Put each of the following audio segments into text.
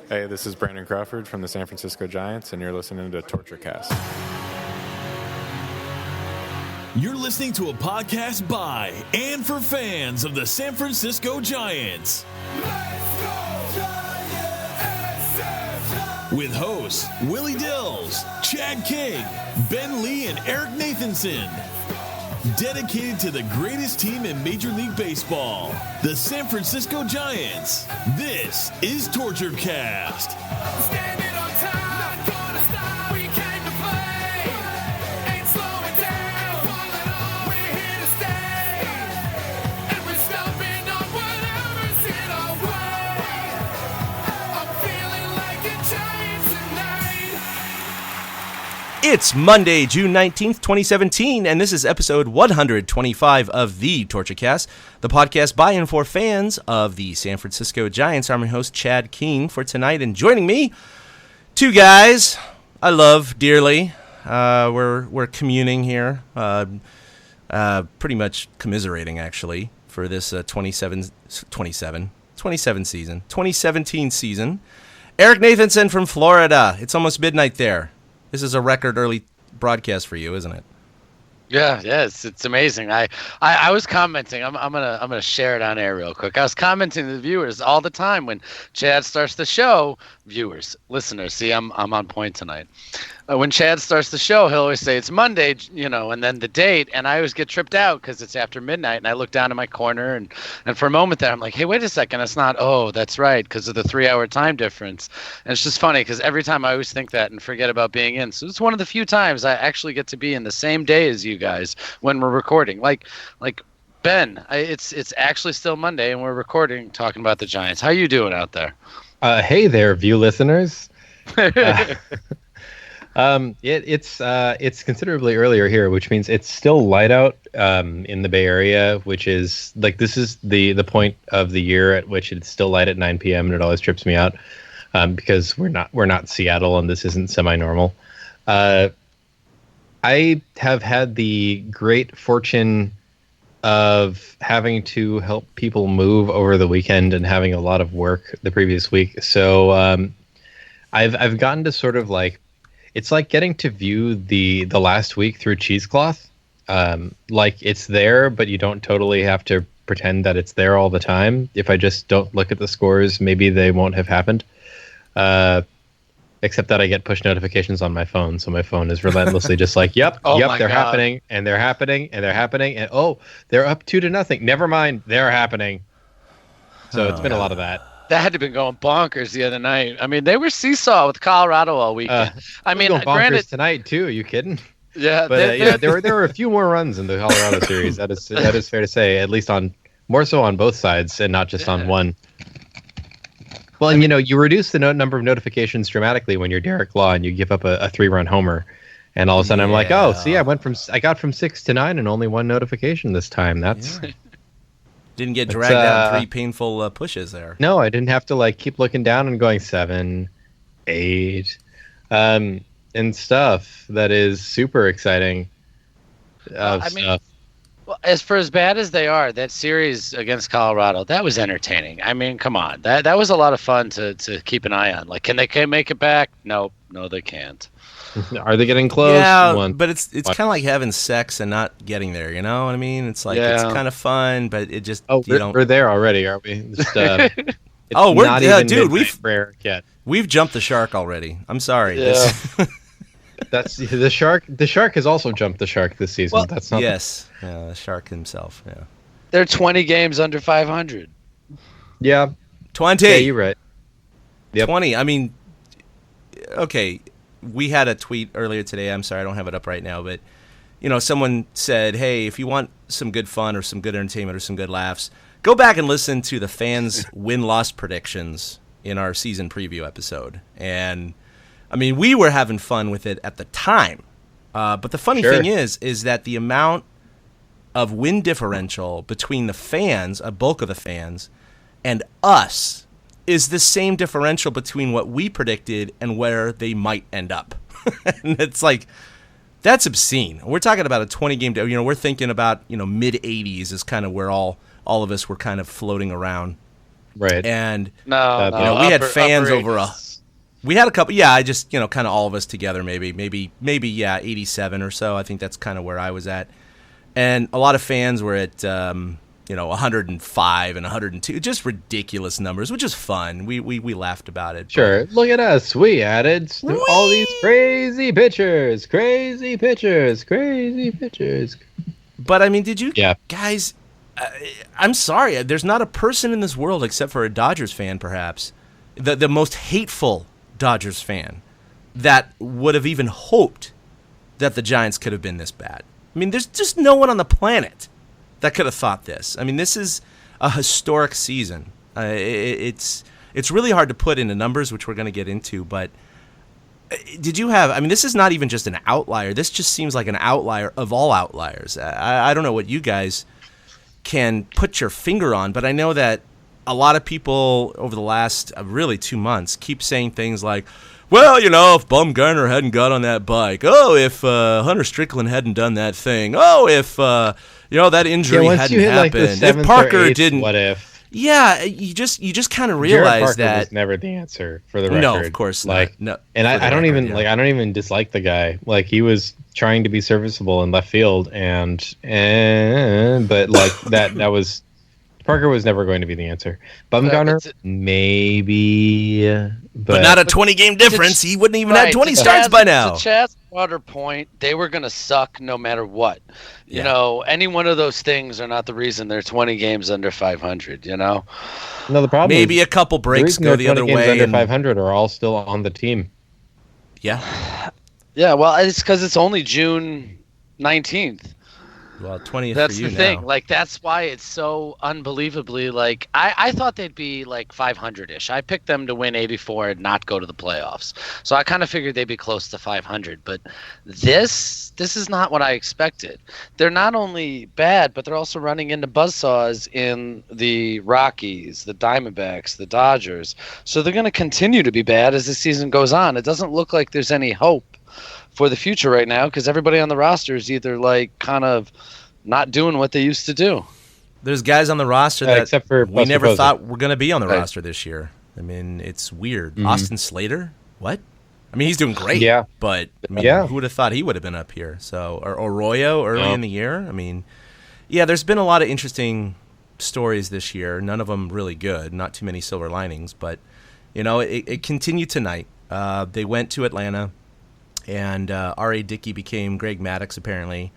Hey, this is Brandon Crawford from the San Francisco Giants, and you're listening to Torture Cast. You're listening to a podcast by and for fans of the San Francisco Giants. Let's go, Giants! With hosts Willie Dills, Chad King, Ben Lee, and Eric Nathanson. Dedicated to the greatest team in Major League Baseball, the San Francisco Giants. This is Torture Cast. Standing on time, not gonna stop. We came to play, ain't slowing down. Falling on, we're here to stay, and we're stomping on whatever's in our way. I'm feeling like a Giant tonight. It's Monday, June 19th, 2017, and this is episode 125 of the Torture Cast, the podcast by and for fans of the San Francisco Giants. I'm your host, Chad King, for tonight, and joining me, two guys I love dearly. We're communing here, pretty much commiserating, actually, for this 2017 season. Eric Nathanson from Florida. It's almost midnight there. This is a record early broadcast for you, isn't it? Yeah, it's amazing. I was commenting. I'm gonna share it on air real quick. I was commenting to the viewers all the time when Chad starts the show. Viewers, listeners, see, I'm on point tonight. When Chad starts the show, he'll always say it's Monday, and then the date, and I always get tripped out because it's after midnight, and I look down in my corner, and for a moment there, I'm like, hey, wait a second, it's not. Oh, that's right, because of the 3-hour time difference. And it's just funny because every time I always think that and forget about being in. So it's one of the few times I actually get to be in the same day as you guys when we're recording. Like Ben, it's actually still Monday, and we're recording talking about the Giants. How you doing out there? Hey there, view listeners. It's considerably earlier here, which means it's still light out in the Bay Area, which is like this is the point of the year at which it's still light at 9 p.m. and it always trips me out because we're not Seattle and this isn't semi-normal. I have had the great fortune of having to help people move over the weekend and having a lot of work the previous week. So I've gotten to sort of like, it's like getting to view the last week through cheesecloth. Like it's there, but you don't totally have to pretend that it's there all the time. If I just don't look at the scores, maybe they won't have happened. Except that I get push notifications on my phone, so my phone is relentlessly just like, yep, they're happening, and they're happening, and they're happening, and oh, they're up 2-0. Never mind, they're happening. So it's been a lot of that. That had to been going bonkers the other night. I mean, they were seesaw with Colorado all weekend. I mean, granted, tonight too. Are you kidding? Yeah, but there were a few more runs in the Colorado series. That is fair to say. At least more so on both sides, and not just on one. Well, and you reduce the number of notifications dramatically when you're Derek Law and you give up a 3-run homer, and all of a sudden I'm like, oh, see, I got from 6 to 9 and only one notification this time. That's didn't get dragged down 3 painful pushes there. No, I didn't have to keep looking down and going 7, 8, and stuff. That is super exciting. Stuff. Well, as bad as they are, that series against Colorado, that was entertaining. I mean, come on. That was a lot of fun to keep an eye on. Like, can they make it back? No, they can't. Are they getting close? Yeah, but it's kind of like having sex and not getting there, you know what I mean? It's like, it's kind of fun, but it just, we're there already, aren't we? Just, we've jumped the shark already. I'm sorry. Yeah. That's the shark. The shark has also jumped the shark this season. Well, that's not the shark himself. Yeah, they're 20 games under 500. Yeah, 20. Yeah, you're right. Yep. 20. I mean, okay. We had a tweet earlier today. I'm sorry, I don't have it up right now, but someone said, "Hey, if you want some good fun or some good entertainment or some good laughs, go back and listen to the fans' win-loss predictions in our season preview episode." And I mean, we were having fun with it at the time, but the funny thing is that the amount of win differential between the fans, a bulk of the fans, and us is the same differential between what we predicted and where they might end up. And it's like, that's obscene. We're talking about a 20-game, we're thinking about, mid-80s is kind of where all of us were kind of floating around. Right. And No, No, you know, we had fans upper over 80s. we had a couple. Yeah, I just kind of all of us together, maybe yeah, 87 or so. I think that's kind of where I was at, and a lot of fans were at 105 and 102, just ridiculous numbers, which is fun. We laughed about it. Sure. Look at us. We added all these crazy pitchers. But I mean, did you Yeah. guys? I'm sorry. There's not a person in this world except for a Dodgers fan, perhaps, the most hateful Dodgers fan, that would have even hoped that the Giants could have been this bad. I mean, there's just no one on the planet that could have thought this. I mean, this is a historic season. It's really hard to put into numbers, which we're going to get into, but did you have, I mean, this is not even just an outlier. This just seems like an outlier of all outliers. I don't know what you guys can put your finger on, but I know that a lot of people over the last really 2 months keep saying things like, well, if Bumgarner hadn't got on that bike. Oh, if Hunter Strickland hadn't done that thing. Oh, if that injury once hadn't you hit like the happened. seventh If Parker or eighth, didn't. what if? Yeah, you just kind of Jared realize Parker that. was never the answer for the record. No, of course not. No, and for the I don't record, even yeah. I don't even dislike the guy. Like, he was trying to be serviceable in left field, but like that was. Parker was never going to be the answer. Bumgarner, maybe, but not a 20-game difference. He wouldn't even have 20 starts by now. To Chad's broader point, they were going to suck no matter what. Yeah. Any one of those things are not the reason they're 20 games under 500, No, the problem Maybe is a couple breaks go the other 20 games way. under and- 500 are all still on the team. Yeah. Yeah, well, it's because it's only June 19th. Well, 20th That's for you the thing. now. Like, that's why it's so unbelievably, like, I thought they'd be like 500-ish. I picked them to win 84 and not go to the playoffs. So I kind of figured they'd be close to 500. But this is not what I expected. They're not only bad, but they're also running into buzzsaws in the Rockies, the Diamondbacks, the Dodgers. So they're going to continue to be bad as the season goes on. It doesn't look like there's any hope for the future right now, because everybody on the roster is either like kind of not doing what they used to do. There's guys on the roster that except for we never Posey. thought were going to be on the Right. roster this year. I mean, it's weird. Austin Slater? What? I mean, he's doing great. Yeah. But I mean, Yeah. who would have thought he would have been up here? So, or Arroyo early in the year. I mean, yeah, there's been a lot of interesting stories this year. None of them really good. Not too many silver linings. But, it continued tonight. They went to Atlanta. And R.A. Dickey became Greg Maddux, apparently,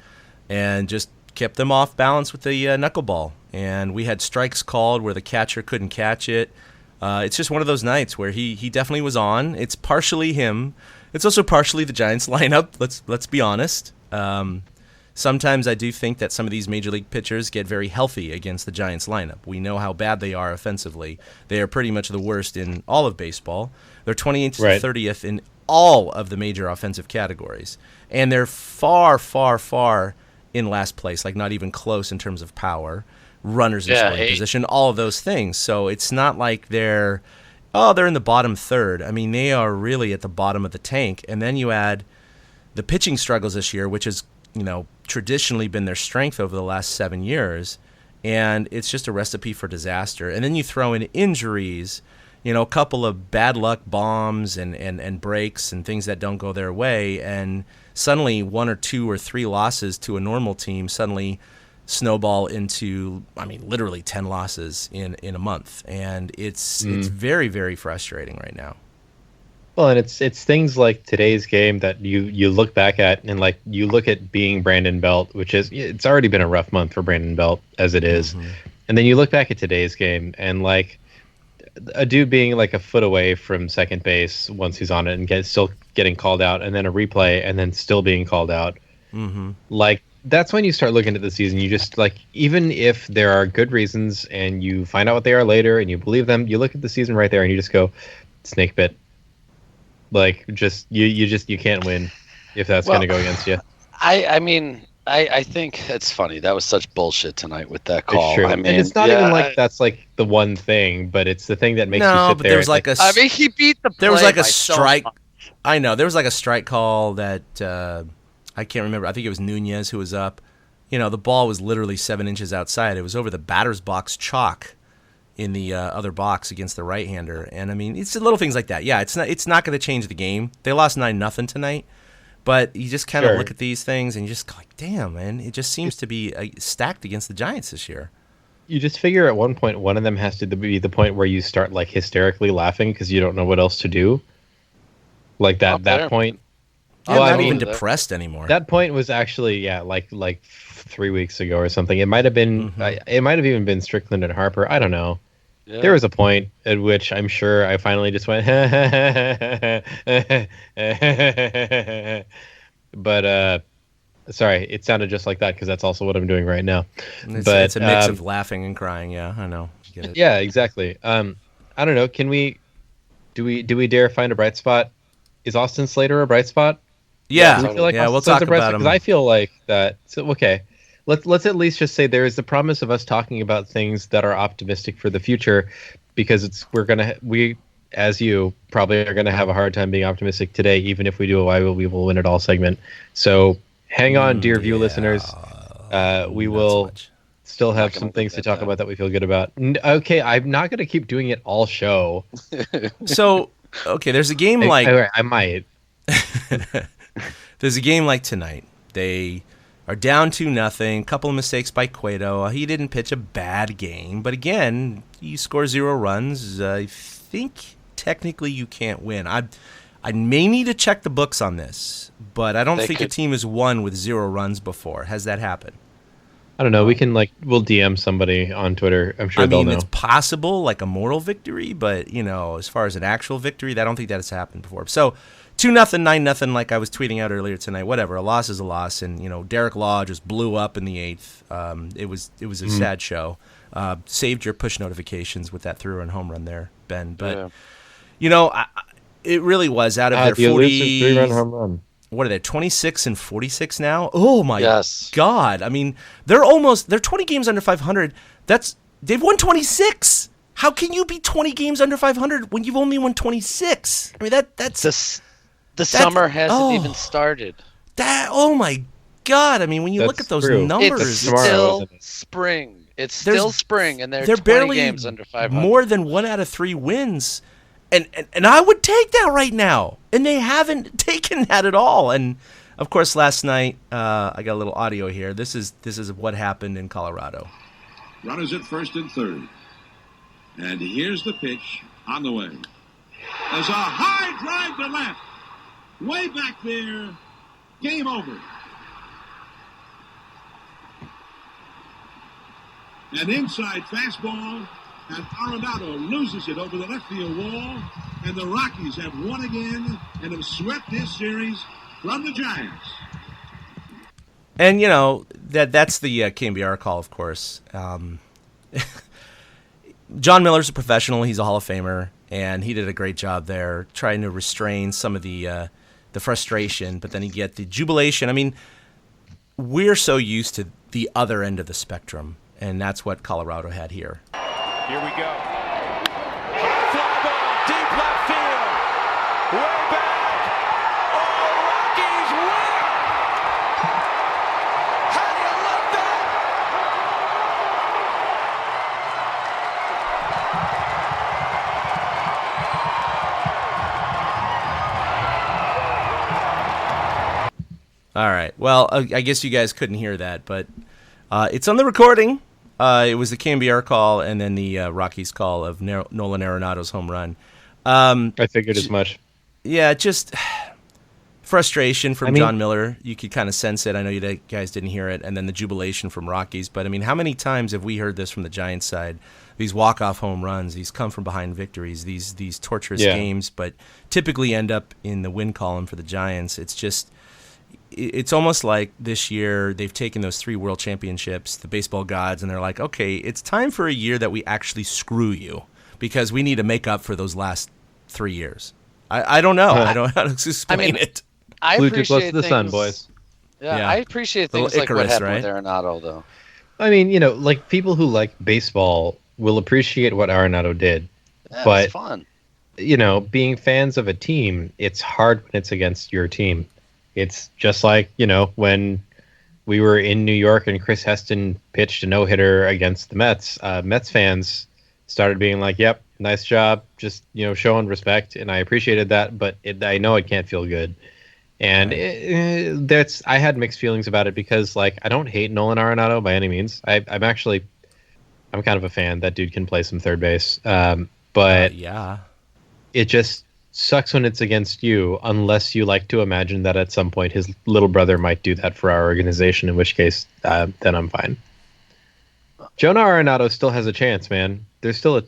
and just kept them off balance with the knuckleball. And we had strikes called where the catcher couldn't catch it. It's just one of those nights where he definitely was on. It's partially him. It's also partially the Giants lineup. Let's be honest. Sometimes I do think that some of these major league pitchers get very healthy against the Giants lineup. We know how bad they are offensively. They are pretty much the worst in all of baseball. They're 28th to Right. 30th in all of the major offensive categories. And they're far, far, far in last place, like not even close in terms of power, runners in scoring position, all of those things. So it's not like they're in the bottom third. I mean, they are really at the bottom of the tank. And then you add the pitching struggles this year, which has, traditionally been their strength over the last 7 years. And it's just a recipe for disaster. And then you throw in injuries, a couple of bad luck bombs and breaks and things that don't go their way, and suddenly 1 or 2 or 3 losses to a normal team suddenly snowball into, literally 10 losses in a month, and it's very, very frustrating right now. Well, and it's things like today's game that you look back at, and like you look at being Brandon Belt, which is, it's already been a rough month for Brandon Belt as it is. And then you look back at today's game and like a dude being like a foot away from second base once he's on it and still getting called out, and then a replay and then still being called out. Like, that's when you start looking at the season. You just, like, even if there are good reasons and you find out what they are later and you believe them, you look at the season right there and you just go, snake bit. Like, you can't win if that's going to go against you. I think it's funny. That was such bullshit tonight with that call. It's true. I mean, and it's not even like that's like the one thing, but it's the thing that makes you sit but there. there was like a. he beat the. There was play like a by so strike. much. I know there was like a strike call that I can't remember. I think it was Nunez who was up. The ball was literally 7 inches outside. It was over the batter's box chalk. in the other box against the right-hander. And I mean, it's the little things like that. Yeah, it's not going to change the game. They lost 9-0 tonight, but you just kind of look at these things and you just like, damn, man, it just seems to be stacked against the Giants this year. You just figure at one point one of them has to be the point where you start like hysterically laughing because you don't know what else to do. Like that point. I'm not even depressed anymore. That point was actually like 3 weeks ago or something. It might have been. It might have even been Strickland and Harper. I don't know. Yeah. There was a point at which I'm sure I finally just went. But sorry, it sounded just like that because that's also what I'm doing right now. It's a mix of laughing and crying. Yeah, I know. Get it. Yeah, exactly. I don't know. Can we? Do we dare find a bright spot? Is Austin Slater a bright spot? Yeah, we'll talk about him. Because I feel like that. So okay, let's at least just say there is the promise of us talking about things that are optimistic for the future, because we as you probably are gonna have a hard time being optimistic today, even if we do a "Why Will We Will Win It All" segment. So hang on, dear view listeners. We will still have some things to talk about that we feel good about. Okay, I'm not gonna keep doing it all show. So okay, there's a game I might. There's a game like tonight. They are down 2-0. Couple of mistakes by Cueto. He didn't pitch a bad game, but again, you score 0 runs. I think technically you can't win. I may need to check the books on this, but I don't think a team has won with 0 runs before. Has that happened? I don't know. We can we'll DM somebody on Twitter. I'm sure they'll know. It's possible, like a moral victory, but as far as an actual victory, I don't think that has happened before. So 2-0, 9-0, like I was tweeting out earlier tonight. Whatever, a loss is a loss, and Derek Law just blew up in the 8th. It was a sad show. Saved your push notifications with that 3-run home run there, Ben. But it really was out of their 40 3-run home run. What are they, 26 and 46 now? Oh my God! I mean, they're 20 games under 500. They've won 26. How can you be 20 games under 500 when you've only won 26? I mean that's. The summer hasn't even started. Oh my God! I mean, when you look at those numbers, it's still spring. It's still spring, and they're 20 barely games under 500. More than 1 out of 3 wins, and I would take that right now. And they haven't taken that at all. And of course, last night I got a little audio here. This is what happened in Colorado. Runners at first and third, and here's the pitch on the way. There's a high drive to left. Way back there, game over. An inside fastball, and Arenado loses it over the left field wall, and the Rockies have won again and have swept this series from the Giants. And, that's the KNBR call, of course. John Miller's a professional. He's a Hall of Famer, and he did a great job there trying to restrain some of the frustration, but then you get the jubilation. I mean, we're so used to the other end of the spectrum, and that's what Colorado had here. Here we go. Fly ball, deep left field. Way back. Oh, Rockies win! How do you like that? All right. Well, I guess you guys couldn't hear that, but it's on the recording. It was the KNBR call and then the Rockies call of Nolan Arenado's home run. I figured as much. Yeah, just frustration from John Miller. You could kind of sense it. I know you guys didn't hear it. And then the jubilation from Rockies. But, how many times have we heard this from the Giants side? These walk-off home runs, these come-from-behind victories, these torturous games, but typically end up in the win column for the Giants. It's almost like this year they've taken those 3 world championships, the baseball gods, and they're like, okay, it's time for a year that we actually screw you because we need to make up for those last 3 years. I don't know. I don't know how to explain it. I Flew too close to the things, sun, boys. Yeah, I appreciate things like what happened with Arenado, though. People who like baseball will appreciate what Arenado did. Yeah, but it's fun. Being fans of a team, it's hard when it's against your team. It's just like, when we were in New York and Chris Heston pitched a no-hitter against the Mets. Mets fans started being like, "Yep, nice job," just showing respect, and I appreciated that. But I know it can't feel good, and I had mixed feelings about it because like I don't hate Nolan Arenado by any means. I'm kind of a fan. That dude can play some third base, but yeah, it just sucks when it's against you, unless you like to imagine that at some point his little brother might do that for our organization, in which case, then I'm fine. Jonah Arenado still has a chance, man. There's still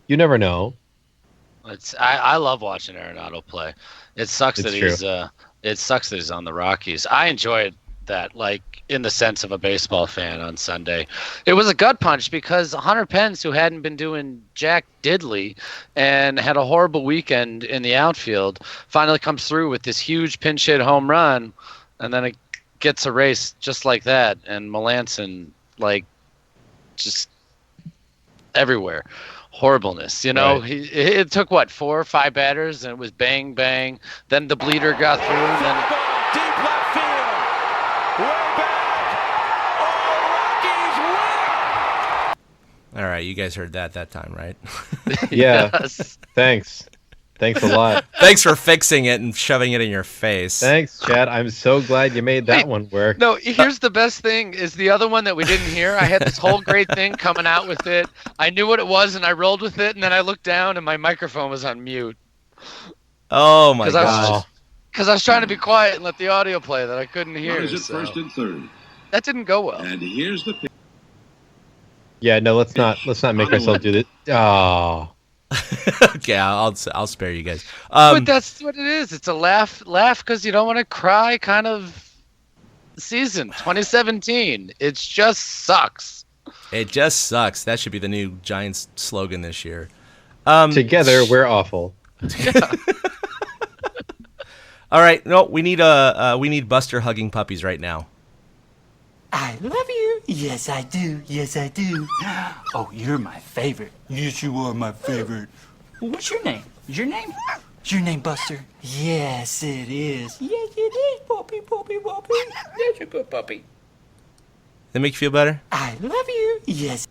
you never know. I love watching Arenado play. It sucks that he's on the Rockies. I enjoyed that, like in the sense of a baseball fan on Sunday. It was a gut punch because Hunter Pence, who hadn't been doing jack diddly and had a horrible weekend in the outfield, finally comes through with this huge pinch hit home run, and then it gets erased just like that. And Melancon, like, just everywhere. Horribleness, Right. It took 4 or 5 batters, and it was bang bang. Then the bleeder got through, and then Deep left field. Way back. Oh, Rockies win. All right, you guys heard that time, right? Yeah. Yes. Thanks a lot. Thanks for fixing it and shoving it in your face. Thanks, Chad. I'm so glad you made that one work. No, here's the best thing is the other one that we didn't hear. I had this whole great thing coming out with it. I knew what it was, and I rolled with it, and then I looked down, and my microphone was on mute. Oh my 'Cause I was gosh. just- Because I was trying to be quiet and let the audio play that I couldn't hear. Runners at so first and third. that didn't go well. And here's the pitch. Yeah, no, let's not make myself do this. Oh, Okay, I'll spare you guys. But that's what it is. It's a laugh because you don't want to cry kind of season. 2017. It just sucks. It just sucks. That should be the new Giants slogan this year. together we're awful. All right, no, we need Buster hugging puppies right now. I love you. Yes, I do. Yes, I do. Oh, you're my favorite. Yes, you are my favorite. What's your name? Is your name? Is your name Buster? Yes, it is. Yes, it is, puppy, puppy, puppy. That's a good puppy. That make you feel better? I love you. Yes.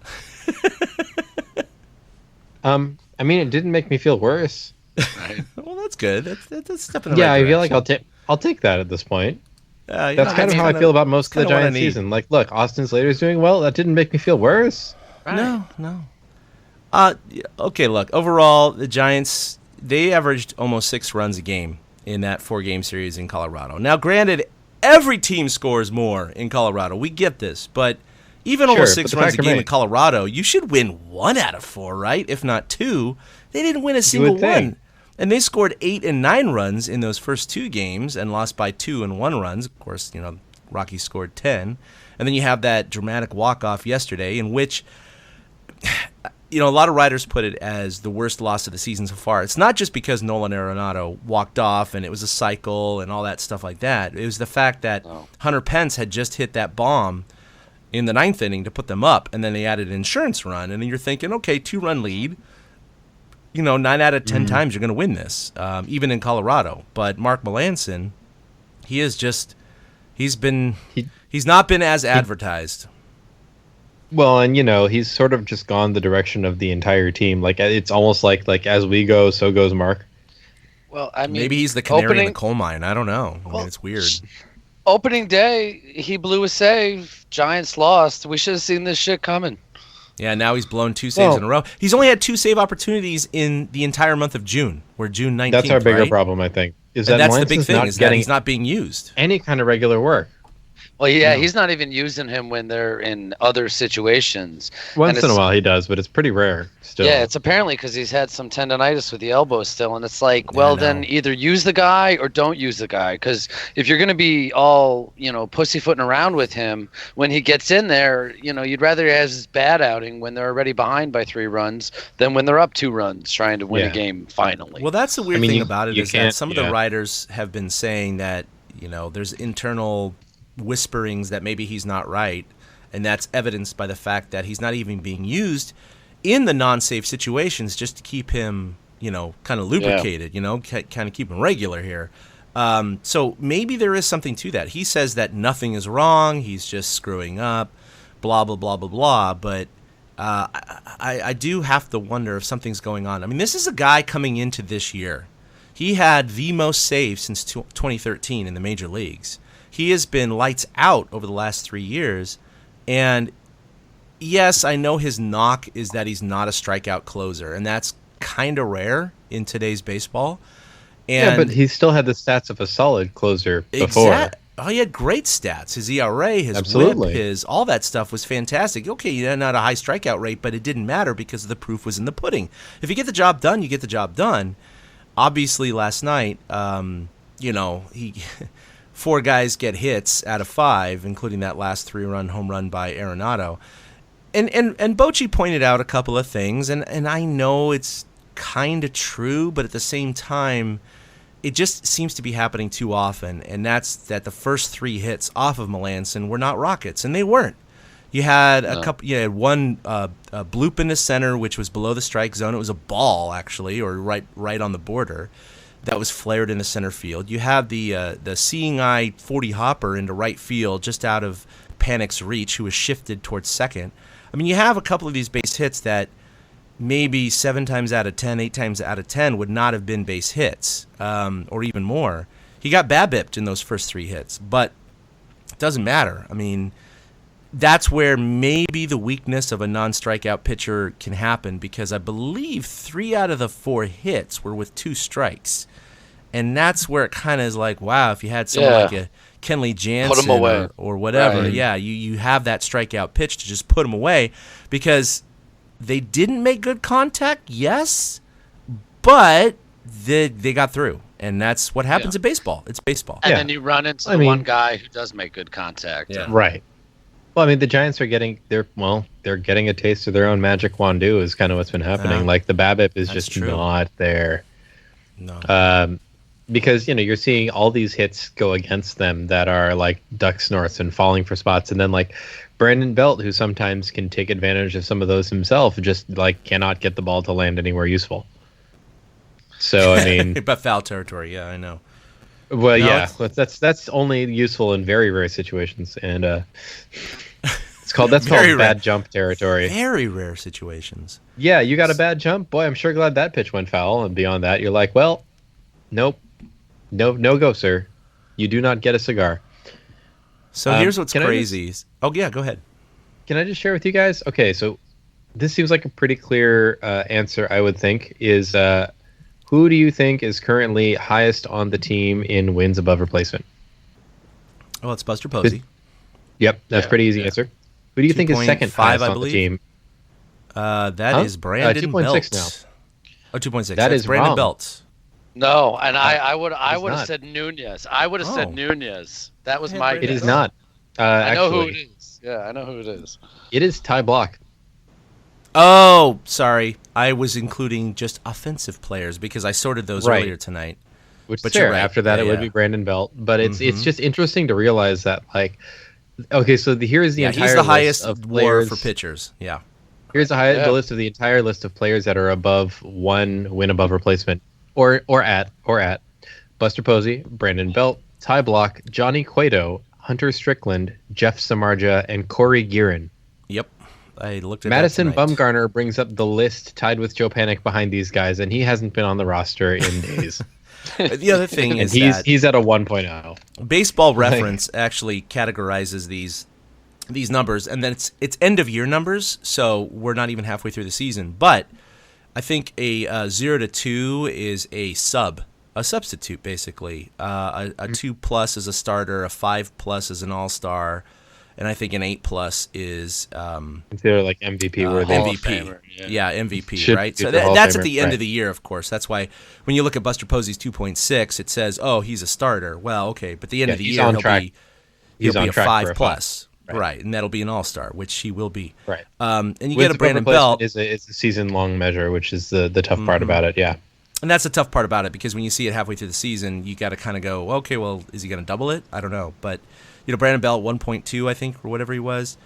I mean, it didn't make me feel worse. Well, that's good. That's a step in the Yeah, right I feel like direction. I'll take that at this point. You That's know, kind of how I feel about most of the kinda what I Giants need. season. Like, look, Austin Slater's doing well. That didn't make me feel worse. No. Okay, look, overall, the Giants, they averaged almost 6 runs a game in that 4-game series in Colorado. Now, granted, every team scores more in Colorado. We get this. But even almost Sure, 6 but the runs a fact game in remains- Colorado, you should win 1 out of 4, right? If not 2. They didn't win a single would think. one. And they scored 8 and 9 runs in those first 2 games and lost by 2 and 1 runs. Of course, Rockies scored 10. And then you have that dramatic walk-off yesterday in which, a lot of writers put it as the worst loss of the season so far. It's not just because Nolan Arenado walked off and it was a cycle and all that stuff like that. It was the fact that Hunter Pence had just hit that bomb in the 9th inning to put them up, and then they added an insurance run. And then you're thinking, okay, 2-run lead. 9 out of 10 times you're going to win this, even in Colorado. But Mark Melancon, he's not been as advertised. Well, and he's sort of just gone the direction of the entire team. Like, it's almost like as we go, so goes Mark. Well, I mean, Maybe he's the canary in the coal mine. I don't know. I mean, it's weird. Opening day, he blew a save. Giants lost. We should have seen this shit coming. Yeah, now he's blown 2 saves in a row. He's only had 2 save opportunities in the entire month of June. We're June 19th. That's our bigger right? problem, I think. Is And that that's the big Melanson's thing, not is that getting he's not being used. any kind of regular work. Well, yeah, he's not even using him when they're in other situations. Once And in a it's- while he does, but it's pretty rare still. Yeah, it's apparently because he's had some tendonitis with the elbow still, and it's like, well, then either use the guy or don't use the guy. Because if you're going to be all, pussyfooting around with him when he gets in there, you'd rather he has his bad outing when they're already behind by 3 runs than when they're up 2 runs trying to win a game finally. Well, that's the weird thing about it you is that can't- some of the writers have been saying that, there's internal whisperings that maybe he's not right, and that's evidenced by the fact that he's not even being used in the non-safe situations just to keep him, kind of lubricated, kind of keep him regular here. So maybe there is something to that. He says that nothing is wrong, he's just screwing up, blah, blah, blah, blah, blah, but I do have to wonder if something's going on. I mean, this is a guy coming into this year. He had the most saves since 2013 in the major leagues. He has been lights out over the last 3 years. And yes, I know his knock is that he's not a strikeout closer, and that's kind of rare in today's baseball. And but he still had the stats of a solid closer before. Oh, he had great stats. His ERA, his Absolutely. whip, all that stuff was fantastic. Okay, you had not a high strikeout rate, but it didn't matter because the proof was in the pudding. If you get the job done, you get the job done. Obviously, last night, he 4 guys get hits out of 5, including that last 3-run home run by Arenado. And Bochy pointed out a couple of things, and I know it's kind of true, but at the same time, it just seems to be happening too often, and that's that the first 3 hits off of Melancon were not rockets, and they weren't. You had you had one bloop in the center, which was below the strike zone. It was a ball, actually, or right on the border, that was flared in the center field. You had the seeing eye 40 hopper into right field, just out of Panik's reach, who was shifted towards second. I mean, you have a couple of these base hits that maybe 7 times out of 10, 8 times out of 10 would not have been base hits, or even more. He got BABIP'd in those first 3 hits, but it doesn't matter. I mean, that's where maybe the weakness of a non-strikeout pitcher can happen, because I believe 3 out of the 4 hits were with 2 strikes. And that's where it kind of is like, wow, if you had someone like a Kenley Jansen or whatever, right. you have that strikeout pitch to just put him away, because they didn't make good contact, yes, but they got through. And that's what happens in baseball. It's baseball. And then you run into the one guy who does make good contact. Yeah. Right. Well, I mean, the Giants are getting they're getting a taste of their own magic Wandu is kind of what's been happening. Like the BABIP is just not there. No. Because, you're seeing all these hits go against them that are like duck snorts and falling for spots. And then like Brandon Belt, who sometimes can take advantage of some of those himself, just like cannot get the ball to land anywhere useful. So, I mean, but foul territory. Yeah, I know. Well, No, yeah, that's only useful in very rare situations. And that's called bad jump territory. Very rare situations. Yeah, you got a bad jump? Boy, I'm sure glad that pitch went foul. And beyond that, you're like, well, nope. No go, sir. You do not get a cigar. So here's what's crazy. Oh, yeah, go ahead. Can I just share with you guys? Okay, so this seems like a pretty clear answer, I would think, is who do you think is currently highest on the team in wins above replacement? Well, it's Buster Posey. Yep, that's pretty easy answer. Who do you think is second 2.5, highest I on believe. the team? That is Brandon 2.6 Belt. now. Oh, 2.6. That is Brandon wrong. Belt. No, and I would have not. said Nunez. I would have said Nunez. That was my. It is not. I know actually, who it is. Yeah, I know who it is. It is Ty Block. Oh, sorry. I was including just offensive players because I sorted those earlier tonight. Which But is fair. you're right. After that, Yeah, it would yeah. be Brandon Belt. But it's just interesting to realize that, like, okay, so here's the entire he's the list highest of WAR players for pitchers. Yeah. Here's the list of the entire list of players that are above 1 win above replacement, or at Buster Posey, Brandon Belt, Ty Block, Johnny Cueto, Hunter Strickland, Jeff Samardzija, and Corey Guerin. Yep. I looked at Madison that tonight. Bumgarner brings up the list tied with Joe Panik behind these guys, and he hasn't been on the roster in days. The other thing and is he's at a 1.0. Baseball Reference actually categorizes these numbers, and then it's end of year numbers, so we're not even halfway through the season. But I think a 0 to 2 is a substitute basically. A 2+ is a starter, a 5+ is an all-star, and I think an 8+ is Consider like MVP worthy. MVP. Yeah, MVP, Should right? be So the Hall of that's at Famer, the end right. of the year, of course. That's why when you look at Buster Posey's 2.6, it says, "Oh, he's a starter." Well, okay, but at the end of the he's year on he'll track. be He's he'll on be a track for 5+, a right? And that'll be an all-star, which he will be. Right. And you Wins get a above Brandon replacement Belt, is a season-long measure, which is the tough part about it. Yeah. and that's the tough part about it because when you see it halfway through the season, you got to kind of go, okay, well, is he going to double it? I don't know, but Brandon Belt 1.2, I think, or whatever he was.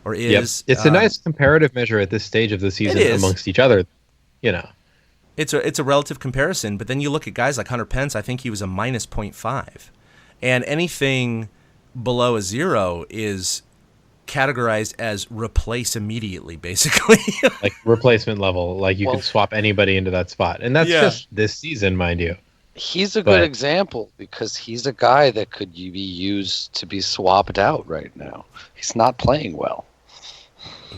Or is It's a nice comparative measure at this stage of the season is. amongst each other. It's a relative comparison, but then you look at guys like Hunter Pence. I think he was a -0.5, and anything below a 0 is categorized as replace immediately, basically. Like replacement level. Like you Well- could swap anybody into that spot, and that's Yeah. just this season, mind you. He's a But- good example because he's a guy that could be used to be swapped out right now. He's not playing well.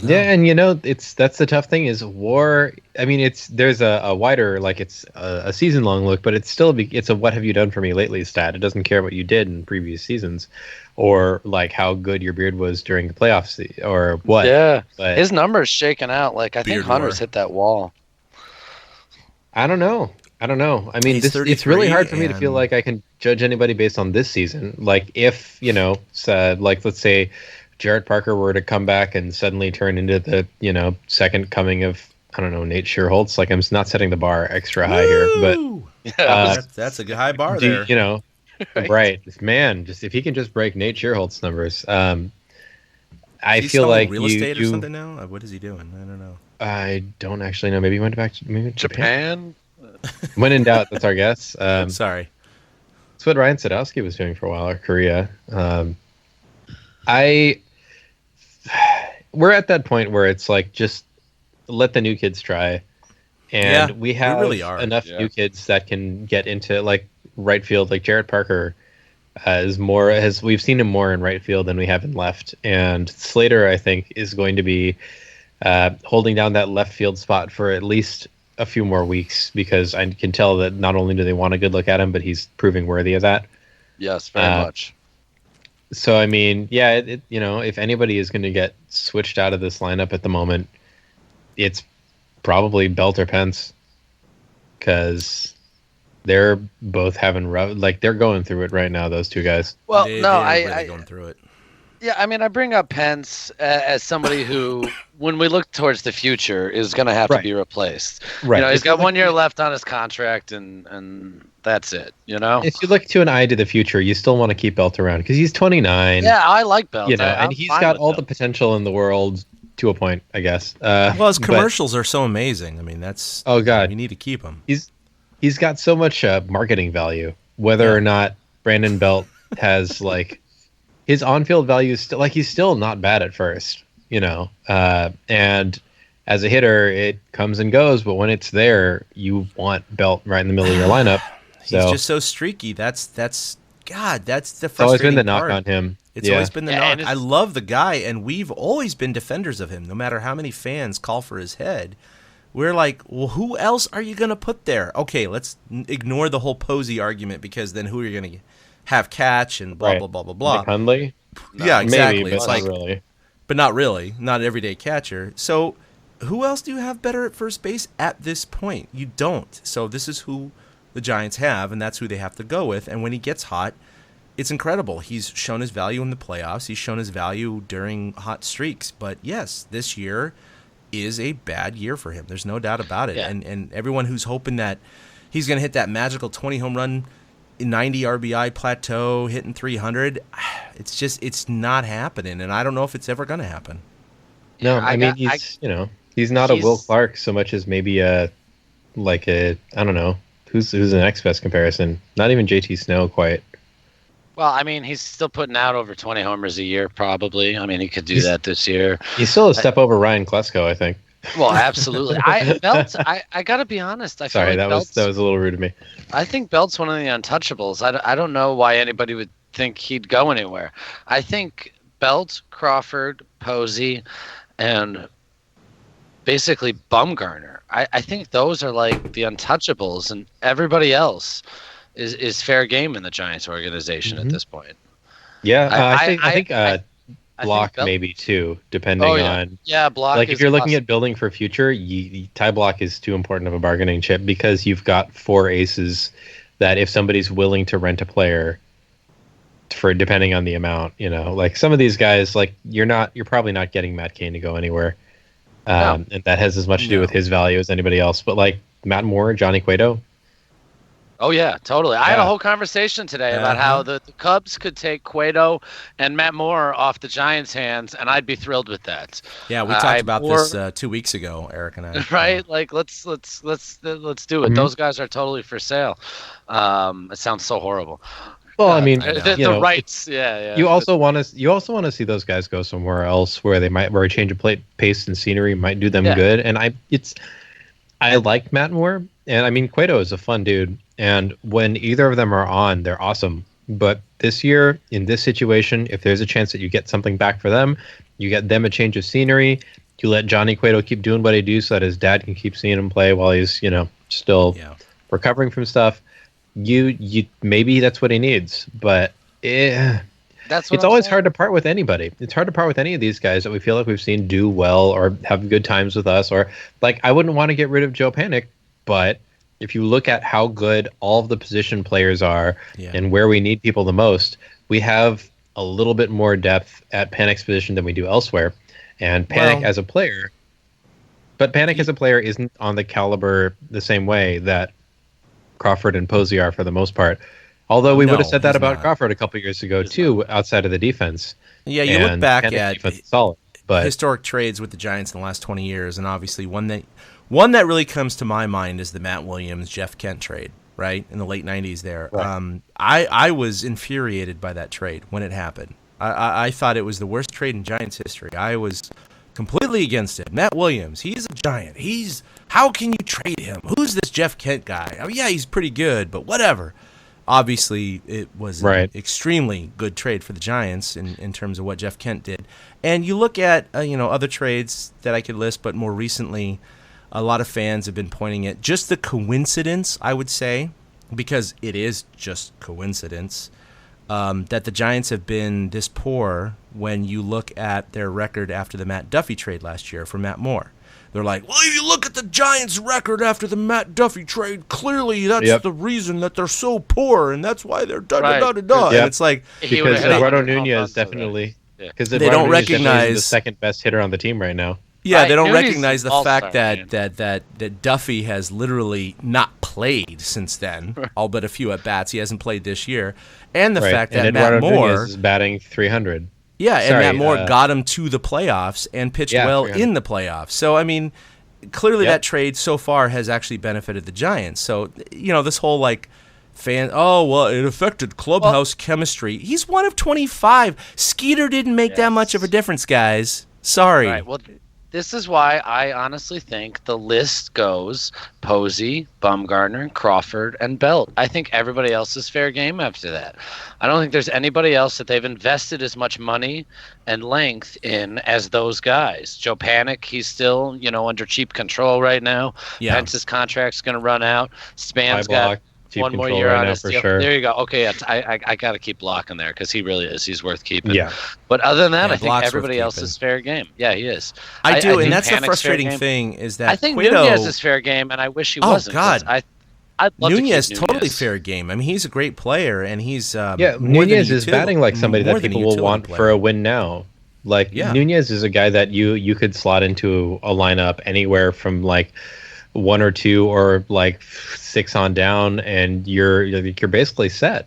Yeah, and that's the tough thing is WAR. I mean, there's a wider, like it's a season long look, but it's still it's a what have you done for me lately stat. It doesn't care what you did in previous seasons, or like how good your beard was during the playoffs, or what. Yeah, But his number's shaking out. Like I think Beard Hunter's war. hit that wall. I don't know. I mean, He's it's really 33 hard for me to feel and- like I can judge anybody based on this season. Like if like let's say Jarrett Parker were to come back and suddenly turn into the second coming of I don't know Nate Sherholtz. Like I'm not setting the bar extra high here, but Woo! uh, That's a good high bar do- there. right, man. Just if he can just break Nate Sherholtz numbers, I Is he feel selling like real estate or something now. What is he doing? I don't know. I don't actually know. Maybe he went back to Japan. Japan. When in doubt, that's our guess. Sorry. That's what Ryan Sadowski was doing for a while, or Korea. We're at that point where it's like just let the new kids try, and Yeah, we have really are. enough Yeah. new kids that can get into like right field. Like Jarrett Parker we've seen him more in right field than we have in left, and Slater I think is going to be holding down that left field spot for at least a few more weeks because I can tell that not only do they want a good look at him, but he's proving worthy of that. Yes, very much. So I mean, yeah, if anybody is going to get switched out of this lineup at the moment, it's probably Belt or Pence, because they're both having they're going through it right now. Those two guys. Well, They're really going through it. Yeah, I mean, I bring up Pence as somebody who, when we look towards the future, is going to have to Right. be replaced. Right. He's If got you 1 look- year left on his contract, and that's it. If you look to an eye to the future, you still want to keep Belt around because he's 29. Yeah, I like Belt. and I'm he's fine got with all the Belt. potential in the world to a point, I guess. Well, his but commercials are so amazing. I mean, that's Oh, God. we need to keep him. he's got so much marketing value. Whether or not Brandon Belt has like his on-field value is still he's still not bad at first, and as a hitter it comes and goes, but when it's there, you want Belt right in the middle of your lineup. He's So just so streaky. That's God. That's the it's always been frustrating the knock part. on him. It's Yeah. always been the Yeah, knock. and I love the guy, and we've always been defenders of him. No matter how many fans call for his head, we're like, well, who else are you going to put there? Okay, let's ignore the whole Posey argument, because then who are you going to have catch and blah, Right. blah, blah, blah, blah. Nick Hundley? Yeah, exactly. Maybe, but It's not like, really. but not really. Not an everyday catcher. So who else do you have better at first base at this point? You don't. So this is who the Giants have, and that's who they have to go with. And when he gets hot, it's incredible. He's shown his value in the playoffs. He's shown his value during hot streaks. But yes, this year is a bad year for him. There's no doubt about it. Yeah. And everyone who's hoping that he's going to hit that magical 20 home run, 90 RBI plateau, hitting 300, it's not happening. And I don't know if it's ever going to happen. No, Yeah, I mean he's not a Will he's- Clark so much as maybe I don't know who's the next best comparison. Not even JT Snow quite. Well, I mean, he's still putting out over 20 homers a year, probably. I mean, he could do that this year. He's still a step over Ryan Klesko, I think. Well, absolutely. I got to be honest. I feel Sorry, like that was a little rude of me. I think Belt's one of the untouchables. I don't know why anybody would think he'd go anywhere. I think Belt, Crawford, Posey, and basically Bumgarner. I think those are like the untouchables, and everybody else is fair game in the Giants organization at this point. Yeah, I think think Block Belt- maybe too, depending on Block. like if is you're looking awesome. at building for future, Ty Block is too important of a bargaining chip because you've got 4 aces that if somebody's willing to rent a player for depending on the amount, like some of these guys, like you're probably not getting Matt Cain to go anywhere, and that has as much to do with his value as anybody else. But like Matt Moore, Johnny Cueto. Oh yeah, totally. I had a Yeah. whole conversation today about how the Cubs could take Cueto and Matt Moore off the Giants' hands, and I'd be thrilled with that. Yeah, we talked about this 2 weeks ago, Eric and I. Right? Like let's do it. Mhm. Those guys are totally for sale. It sounds so horrible. Well, I mean, the rights. Yeah. You also want to see those guys go somewhere else where a change of pace and scenery might do them good. And I like Matt Moore, and I mean Cueto is a fun dude. And when either of them are on, they're awesome. But this year, in this situation, if there's a chance that you get something back for them, you get them a change of scenery. You let Johnny Cueto keep doing what he do so that his dad can keep seeing him play while he's still recovering from stuff. You maybe that's what he needs, but it's always hard to part with anybody. It's hard to part with any of these guys that we feel like we've seen do well or have good times with us. Or like, I wouldn't want to get rid of Joe Panik, but if you look at how good all of the position players are and where we need people the most, we have a little bit more depth at Panik's position than we do elsewhere. And Panik as a player isn't on the caliber the same way that Crawford and Posey are for the most part. Although we would have said that about Crawford a couple years ago too, outside of the defense. Yeah, you look back at solid, but historic trades with the Giants in the last 20 years, and obviously one that really comes to my mind is the Matt Williams Jeff Kent trade, right, in the late 90s there. Right. I was infuriated by that trade when it happened. I thought it was the worst trade in Giants history. I was completely against it. Matt Williams, he's a Giant. How can you trade him? Who's this Jeff Kent guy? I mean, yeah, he's pretty good, but whatever. Obviously, it was an extremely good trade for the Giants in terms of what Jeff Kent did. And you look at other trades that I could list, but more recently, a lot of fans have been pointing at just the coincidence, I would say, because it is just coincidence, that the Giants have been this poor when you look at their record after the Matt Duffy trade last year for Matt Moore. They're like, well, if you look at the Giants' record after the Matt Duffy trade, clearly that's the reason that they're so poor, and that's why they're da-da-da-da-da. And it's like... Because Eduardo Nunez definitely... Because they don't recognize... the second best hitter on the team right now. Yeah, they don't recognize the fact that Duffy has literally not played since then, all but a few at-bats. He hasn't played this year. And the fact that Matt Moore... Nunez is batting 300. Yeah, and Matt Moore got him to the playoffs and pitched well in the playoffs. So, I mean, clearly that trade so far has actually benefited the Giants. So, this whole, it affected clubhouse chemistry. He's one of 25. Skeeter didn't make that much of a difference, guys. Sorry. Right, well, this is why I honestly think the list goes Posey, Bumgarner, Crawford, and Belt. I think everybody else is fair game after that. I don't think there's anybody else that they've invested as much money and length in as those guys. Joe Panik, he's still, under cheap control right now. Yeah. Pence's contract's going to run out. Span's got one more year on his deal. Sure. There you go. Okay, I got to keep Block in there because he really is. He's worth keeping. Yeah. But other than that, I think Block's everybody else is fair game. Yeah, he is. I do, think and that's the Panik's frustrating thing is that I think Cueto, Nunez is fair game, and I wish he wasn't. God. I'd love Nunez to keep totally Nunez. fair game. I mean, he's a great player, and he's Nunez is batting like somebody that people will want for a win now. Nunez is a guy that you could slot into a lineup anywhere from 1 or 2 or 6 on down, and you're basically set.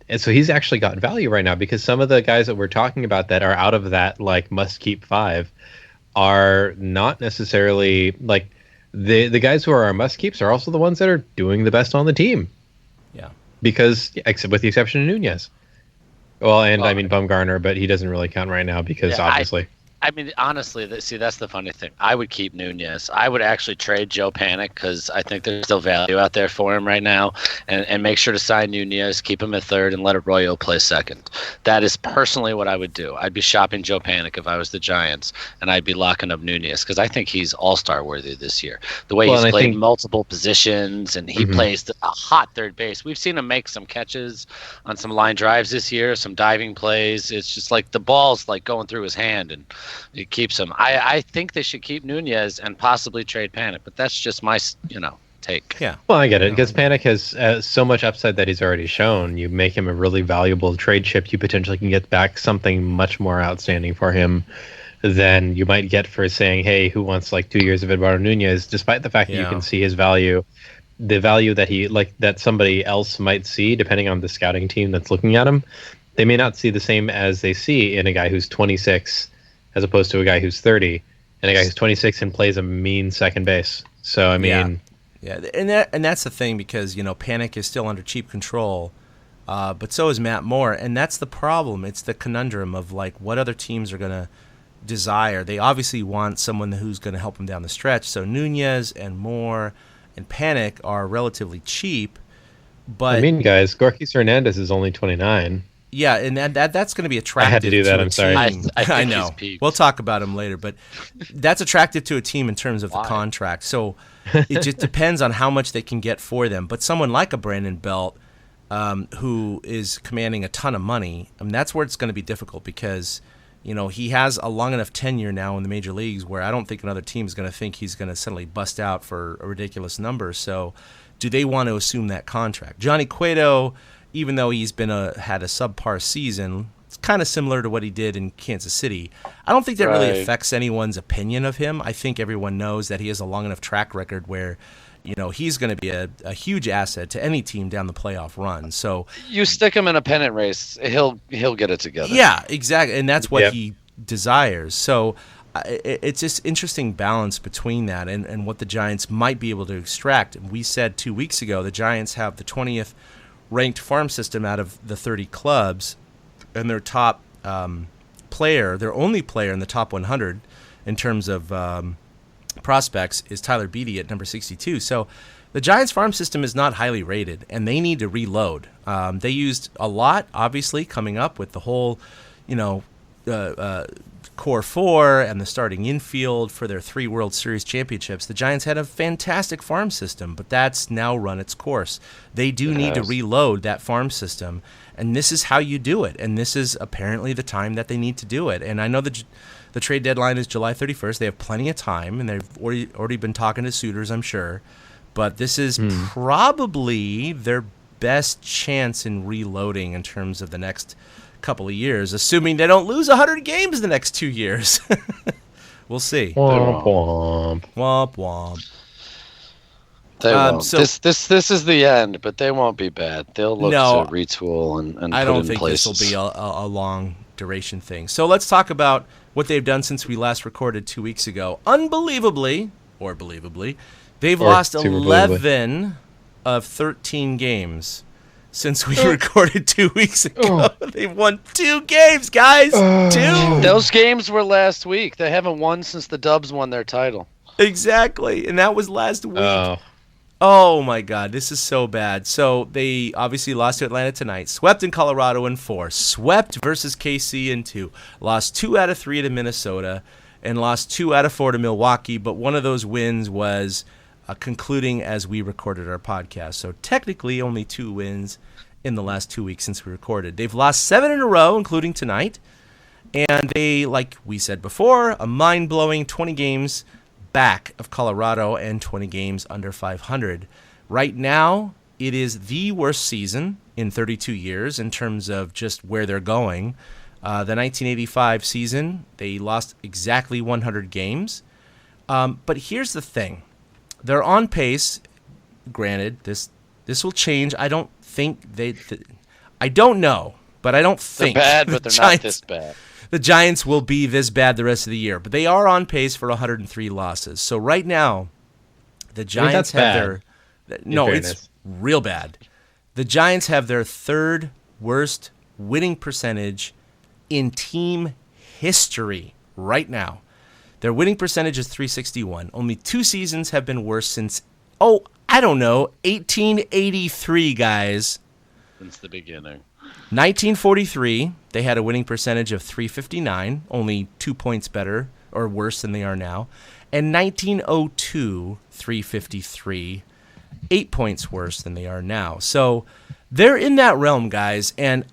And so he's actually got value right now because some of the guys that we're talking about that are out of that must keep 5 are not necessarily the guys who are our must keeps are also the ones that are doing the best on the team. Yeah. Because except with the exception of Nunez. Well, and I mean Bumgarner, but he doesn't really count right now because obviously. I mean, honestly, that's the funny thing. I would keep Nunez. I would actually trade Joe Panik because I think there's still value out there for him right now. And make sure to sign Nunez, keep him at third, and let Arroyo play second. That is personally what I would do. I'd be shopping Joe Panik if I was the Giants, and I'd be locking up Nunez because I think he's all-star worthy this year. The way he's played multiple positions, and he plays a hot third base. We've seen him make some catches on some line drives this year, some diving plays. It's just the ball's going through his hand, and it keeps him. I think they should keep Nunez and possibly trade Panik, but that's just my, take. Yeah. Well, I get it because Panik has so much upside that he's already shown. You make him a really valuable trade chip. You potentially can get back something much more outstanding for him than you might get for saying, hey, who wants 2 years of Eduardo Nunez, despite the fact that you can see his value, the value that he that somebody else might see depending on the scouting team that's looking at him. They may not see the same as they see in a guy who's 26 as opposed to a guy who's 30 and a guy who's 26 and plays a mean second base. So, I mean... Yeah, and that's the thing because, Panik is still under cheap control. but so is Matt Moore, and that's the problem. It's the conundrum of like what other teams are going to desire. They obviously want someone who's going to help them down the stretch. So Nunez and Moore and Panik are relatively cheap, but I mean, guys, Gorkis Hernandez is only 29. yeah, and that's going to be attractive. I had to do that. To a I'm sorry. team. I think know. he's peaked. We'll talk about him later, but that's attractive to a team in terms of the contract. So it just depends on how much they can get for them. But someone like a Brandon Belt, who is commanding a ton of money, I mean, that's where it's going to be difficult because he has a long enough tenure now in the major leagues where I don't think another team is going to think he's going to suddenly bust out for a ridiculous number. So do they want to assume that contract? Johnny Cueto, even though he's been had a subpar season, it's kind of similar to what he did in Kansas City. I don't think that really affects anyone's opinion of him. I think everyone knows that he has a long enough track record where, he's going to be a huge asset to any team down the playoff run. So you stick him in a pennant race, he'll get it together. Yeah, exactly, and that's what he desires. So it's just interesting balance between that and what the Giants might be able to extract. We said 2 weeks ago the Giants have the 20th ranked farm system out of the 30 clubs, and their top player, their only player in the top 100 in terms of prospects is Tyler Beatty at number 62. So the Giants farm system is not highly rated, and they need to reload. They used a lot, obviously, coming up with the whole, core four and the starting infield for their 3 World Series championships. The Giants had a fantastic farm system, but that's now run its course. They do need to reload that farm system, and this is how you do it. And this is apparently the time that they need to do it. And I know the trade deadline is July 31st. They have plenty of time, and they've already been talking to suitors, I'm sure. But this is probably their best chance in reloading in terms of the next couple of years, assuming they don't lose 100 games the next 2 years. We'll see. Womp womp. Womp womp. They won't. This is the end, but they won't be bad. They'll look to retool and I put don't in think places. this will be a long duration thing. So let's talk about what they've done since we last recorded 2 weeks ago. Unbelievably, or believably, they've lost 11 of 13 games since we recorded 2 weeks ago. They've won 2 games, guys. 2. Those games were last week. They haven't won since the Dubs won their title. Exactly, and that was last week. Oh my God, this is so bad. So they obviously lost to Atlanta tonight, swept in Colorado in 4, swept versus KC in 2, lost 2 out of 3 to Minnesota, and lost 2 out of 4 to Milwaukee, but one of those wins was concluding as we recorded our podcast. So technically only 2 wins in the last 2 weeks since we recorded. They've lost 7 in a row, including tonight, and they, like we said before, a mind-blowing 20 games back of Colorado and 20 games under 500. Right now, it is the worst season in 32 years in terms of just where they're going. The 1985 season, they lost exactly 100 games. But here's the thing. They're on pace. Granted, this will change. I don't think I don't know, but I don't think they're bad, but they're not this bad. The Giants will be this bad the rest of the year, but they are on pace for 103 losses. So right now, the Giants have it's real bad. The Giants have their 3rd worst winning percentage in team history right now. Their winning percentage is .361. Only 2 seasons have been worse since, 1883, guys. Since the beginning. 1943, they had a winning percentage of .359, only 2 points better or worse than they are now. And 1902, .353, 8 points worse than they are now. So they're in that realm, guys, and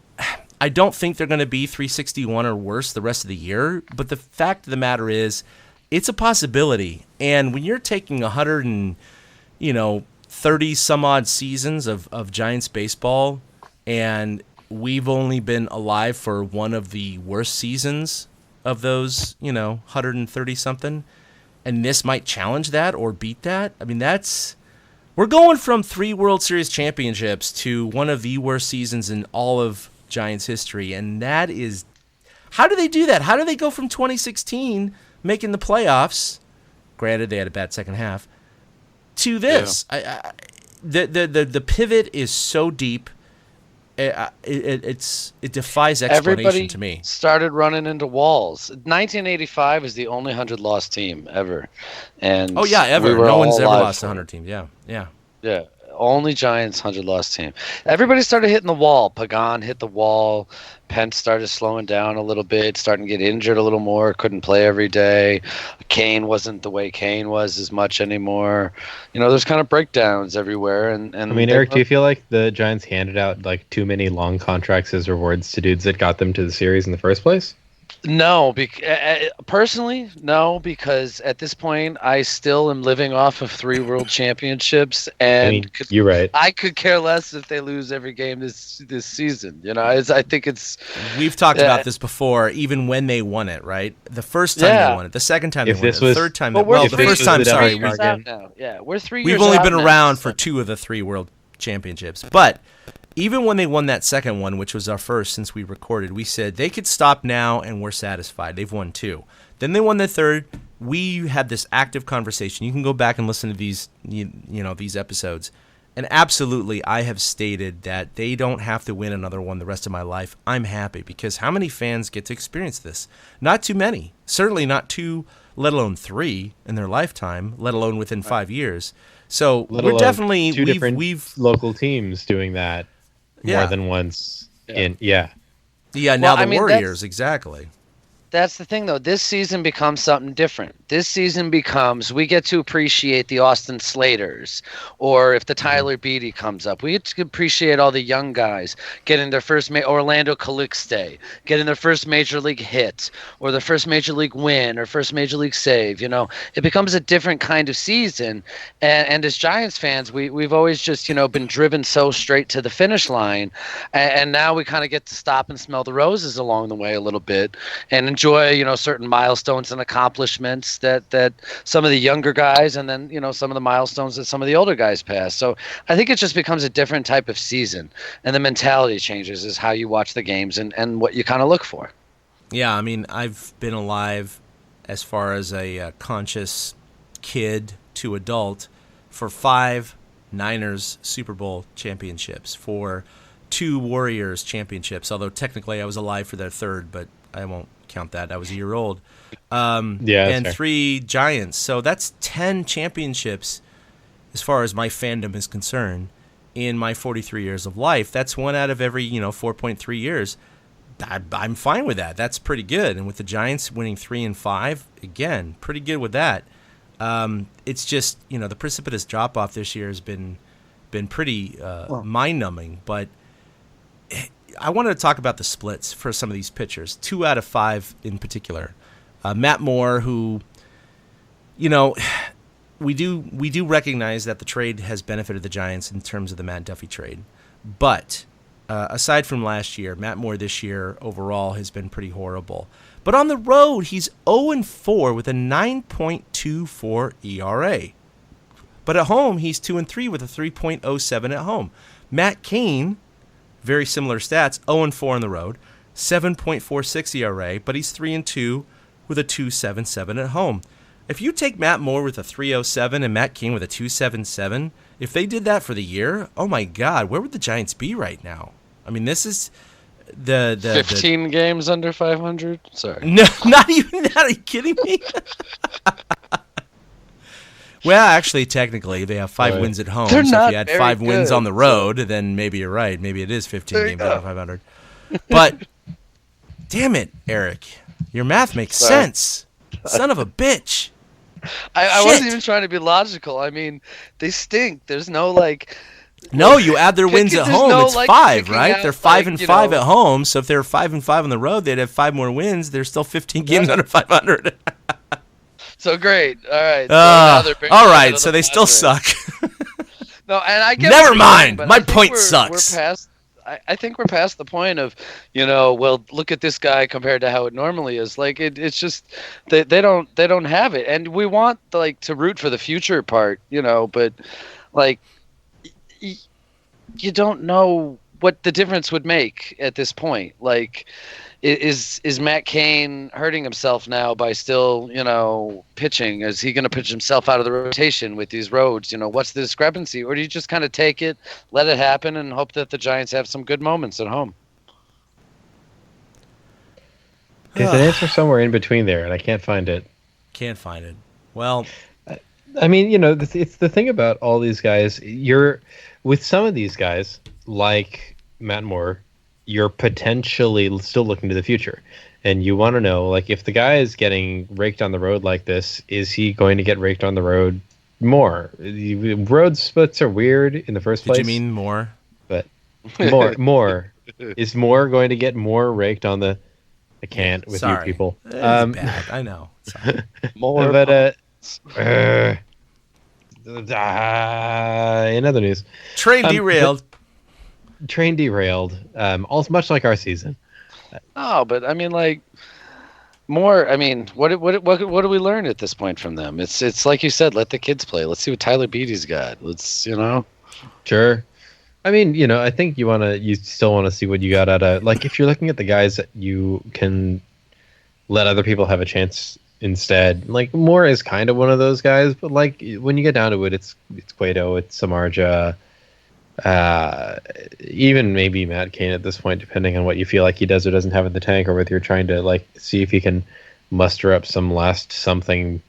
I don't think they're going to be .361 or worse the rest of the year, but the fact of the matter is it's a possibility. And when you're taking 130 some odd seasons of Giants baseball, and we've only been alive for one of the worst seasons of those, 130 something, and this might challenge that or beat that. I mean, we're going from 3 World Series championships to one of the worst seasons in all of Giants history, and that is, how do they do that? How do they go from 2016 making the playoffs, granted they had a bad second half, to this? The pivot is so deep. it defies explanation Everybody to me. started running into walls. 1985 is the only 100-loss team ever, and Oh yeah, ever. we were No one's all ever alive lost for it. 100 teams. Yeah, yeah. Yeah, only Giants 100-loss team. Everybody started hitting the wall. Pagan hit the wall. Pence started slowing down a little bit, starting to get injured a little more. Couldn't play every day. Cain wasn't the way Cain was as much anymore. There's kind of breakdowns everywhere. And I mean, Eric, do you feel like the Giants handed out like too many long contracts as rewards to dudes that got them to the series in the first place? No, personally, no, because at this point, I still am living off of 3 world championships, and I mean, you're right. I could care less if they lose every game this season. I think it's. We've talked about this before, even when they won it, right? The first time they won it, the second time If they won this it, the was- third time. Well, Well, we're the 3 first time, years sorry, out now. Yeah, we're 3 years. we've only out been now, around so- for 2 of the 3 world championships, but. Even when they won that second one, which was our first since we recorded, we said they could stop now and we're satisfied. They've won 2. Then they won the third. We had this active conversation. You can go back and listen to these, these episodes. And absolutely, I have stated that they don't have to win another one the rest of my life. I'm happy because how many fans get to experience this? Not too many. Certainly not 2, let alone 3 in their lifetime, let alone within 5 years. So Let we're alone definitely two different we've local teams doing that more than once. Yeah, now Well, the I mean, Warriors, exactly. That's the thing, though. This season becomes something different. This season becomes we get to appreciate the Austin Slaters, or if the Tyler Beatty comes up, we get to appreciate all the young guys getting their first Orlando Calixte getting their first major league hit, or their first major league win, or first major league save. It becomes a different kind of season. And as Giants fans, we've always just been driven so straight to the finish line, and now we kind of get to stop and smell the roses along the way a little bit, and enjoy certain milestones and accomplishments that some of the younger guys, and then some of the milestones that some of the older guys pass. So I think it just becomes a different type of season, and the mentality changes is how you watch the games and what you kind of look for. Yeah, I mean, I've been alive as far as a conscious kid to adult for 5 Niners Super Bowl championships, for 2 Warriors championships, although technically I was alive for their third, but I won't count that. I was a year old. And fair. 3 Giants. So that's 10 championships as far as my fandom is concerned in my 43 years of life. That's 1 out of every, 4.3 years. I'm fine with that. That's pretty good. And with the Giants winning 3 and 5, again, pretty good with that. It's just, the precipitous drop-off this year has been pretty mind-numbing, but I wanted to talk about the splits for some of these pitchers, 2 out of 5 in particular. Matt Moore, who, we do recognize that the trade has benefited the Giants in terms of the Matt Duffy trade. But aside from last year, Matt Moore this year overall has been pretty horrible. But on the road, he's 0-4 with a 9.24 ERA. But at home, he's 2-3 with a 3.07 at home. Matt Cain, very similar stats, 0-4 on the road, 7.46 ERA, but he's 3-2 with a 2.77 at home. If you take Matt Moore with a 3.07 and Matt Cain with a 2.77, if they did that for the year, oh my God, where would the Giants be right now? I mean, this is the 15 games under 500. Sorry, no, not even that. Are you kidding me? Well, actually, technically, they have 5 wins at home. They're so if not you had very 5 wins good, on the road, then maybe you're right. Maybe it is 15 There you games go. under 500. But damn it, Eric, your math makes Sorry. sense. Son of a bitch. I wasn't Shit. even trying to be logical. I mean, they stink. There's no No, you add their wins at There's home. no, It's like, 5, picking right? out, They're 5 like, and you 5 know- at home. So if they're 5 and 5 on the road, they'd have 5 more wins. They're still 15 games under 500. So great. All right. So now they're bringing all it right, into so the they still Padres. suck. No, and I get Never what you're mind. saying, but My I think point we're sucks. past. I think we're past the point of, well, look at this guy compared to how it normally is. Like it's just they don't have it, and we want to root for the future part, but like you don't know what the difference would make at this point. Like, is Matt Cain hurting himself now by still, pitching? Is he going to pitch himself out of the rotation with these roads? What's the discrepancy? Or do you just kind of take it, let it happen, and hope that the Giants have some good moments at home? There's an answer somewhere in between there, and I can't find it. Can't find it. Well, I mean, it's the thing about all these guys. You're with some of these guys, like Matt Moore, you're potentially still looking to the future, and you want to know, like, if the guy is getting raked on the road like this, is he going to get raked on the road more? Road splits are weird in the first place. did you mean more? But more is more going to get more raked on the. I can't with Sorry. you people. It's bad. I know. Sorry. More, But in other news, Train derailed. Train derailed. Also much like our season. No, but I mean, like, more. I mean, what do we learn at this point from them? It's like you said, let the kids play. Let's see what Tyler Beatty's got. Let's. Sure. I mean, I think you still want to see what you got out of, like, if you're looking at the guys that you can let other people have a chance instead. Like, Moore is kind of one of those guys, but like when you get down to it, it's Cueto, it's Samardzija, even maybe Matt Cain at this point, depending on what you feel like he does or doesn't have in the tank, or whether you're trying to like see if he can muster up some last something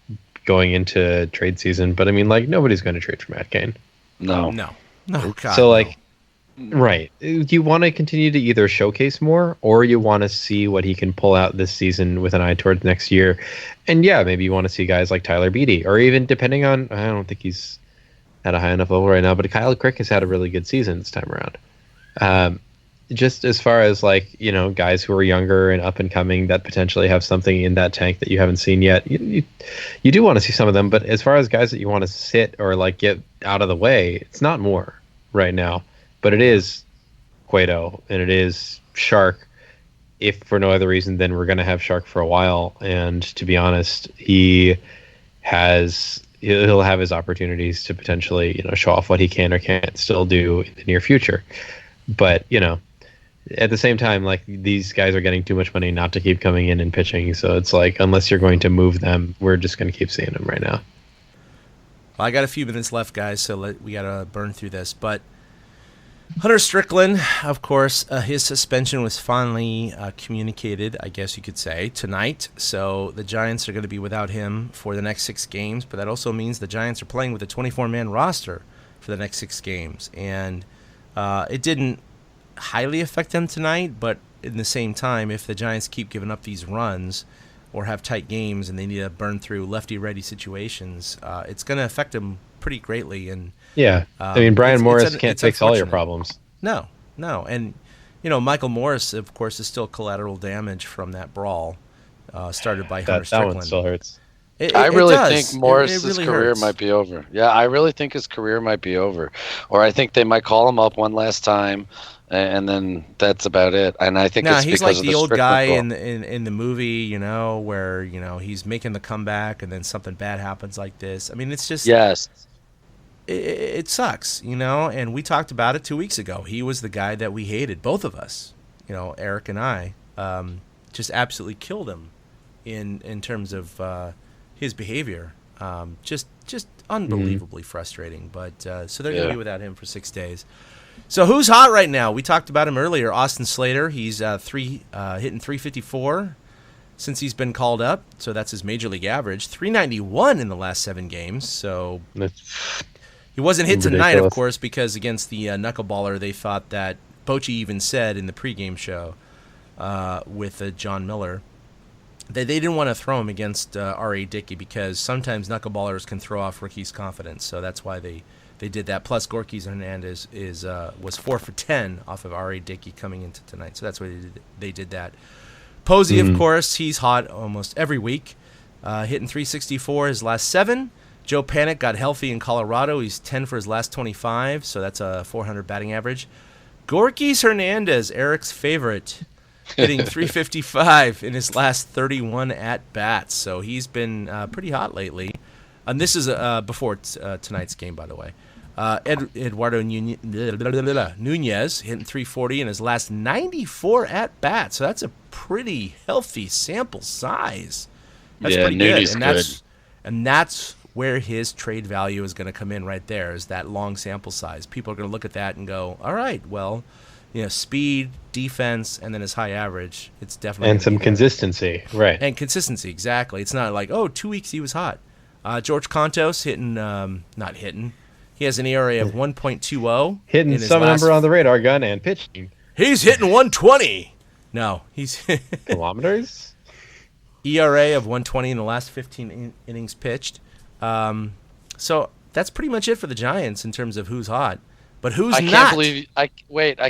going into trade season. But I mean, like, nobody's going to trade for Matt Cain. No. God, So like. no. Right. You want to continue to either showcase more, or you want to see what he can pull out this season with an eye towards next year. And yeah, maybe you want to see guys like Tyler Beatty, or even depending on, I don't think he's at a high enough level right now, but Kyle Crick has had a really good season this time around. Just as far as like, guys who are younger and up and coming that potentially have something in that tank that you haven't seen yet, you do want to see some of them. But as far as guys that you want to sit or like get out of the way, it's not more right now. But it is Cueto, and it is Shark, if for no other reason than we're going to have Shark for a while. And to be honest, he'll have his opportunities to potentially, show off what he can or can't still do in the near future. But, at the same time, like, these guys are getting too much money not to keep coming in and pitching. So it's like, unless you're going to move them, we're just going to keep seeing them right now. Well, I got a few minutes left, guys, so we got to burn through this. But Hunter Strickland, of course, his suspension was finally communicated, I guess you could say, tonight. So the Giants are going to be without him for the next 6 games. But that also means the Giants are playing with a 24-man roster for the next 6 games. And it didn't highly affect them tonight, but in the same time, if the Giants keep giving up these runs or have tight games and they need to burn through lefty-righty situations, it's going to affect them pretty greatly. And yeah, I mean, Brian Morris can't fix all your unfortunate. problems. No. And, Michael Morris, of course, is still collateral damage from that brawl started by Hunter That Strickland. one still hurts. I really does. think Morris's It really career hurts. might be over. Yeah, I really think his career might be over. Or I think they might call him up one last time, and then that's about it. And I think it's he's because like of the old Strickland guy brawl. in the movie, where, he's making the comeback and then something bad happens like this. I mean, it's just... Yes. It sucks, and we talked about it 2 weeks ago. He was the guy that we hated, both of us, Eric and I, just absolutely killed him in terms of his behavior. Just unbelievably frustrating. But so they're going to be without him for 6 days. So who's hot right now? We talked about him earlier. Austin Slater. He's hitting .354 since he's been called up. So that's his major league average. .391 in the last 7 games. So he wasn't hit tonight, of Ridiculous. course, because against the knuckleballer, they thought that Bochy even said in the pregame show with John Miller that they didn't want to throw him against R.A. Dickey because sometimes knuckleballers can throw off rookies' confidence. So that's why they did that. Plus, Gorky Hernandez was 4 for 10 off of R.A. Dickey coming into tonight. So that's why they did that. Posey, of course, he's hot almost every week, hitting .364 his last 7. Joe Panik got healthy in Colorado. He's 10 for his last 25, so that's a .400 batting average. Gorky Hernandez, Eric's favorite, hitting .355 in his last 31 at-bats. So he's been pretty hot lately. And this is before tonight's game, by the way. Eduardo Nunez hitting 340 in his last 94 at bats. So that's a pretty healthy sample size. That's Yeah, pretty Nunez good. good. And that's where his trade value is going to come in right there, is that long sample size. People are going to look at that and go, all right, well, speed, defense, and then his high average. It's definitely And gonna some be there. consistency, right? And consistency, exactly. It's not like, 2 weeks he was hot. George Contos not hitting. He has an ERA of 1.20. Hitting in his some last- number on the radar gun and pitching. He's hitting 120. No, he's Kilometers? ERA of 120 in the last 15 innings pitched. So that's pretty much it for the Giants in terms of who's hot. But who's I not?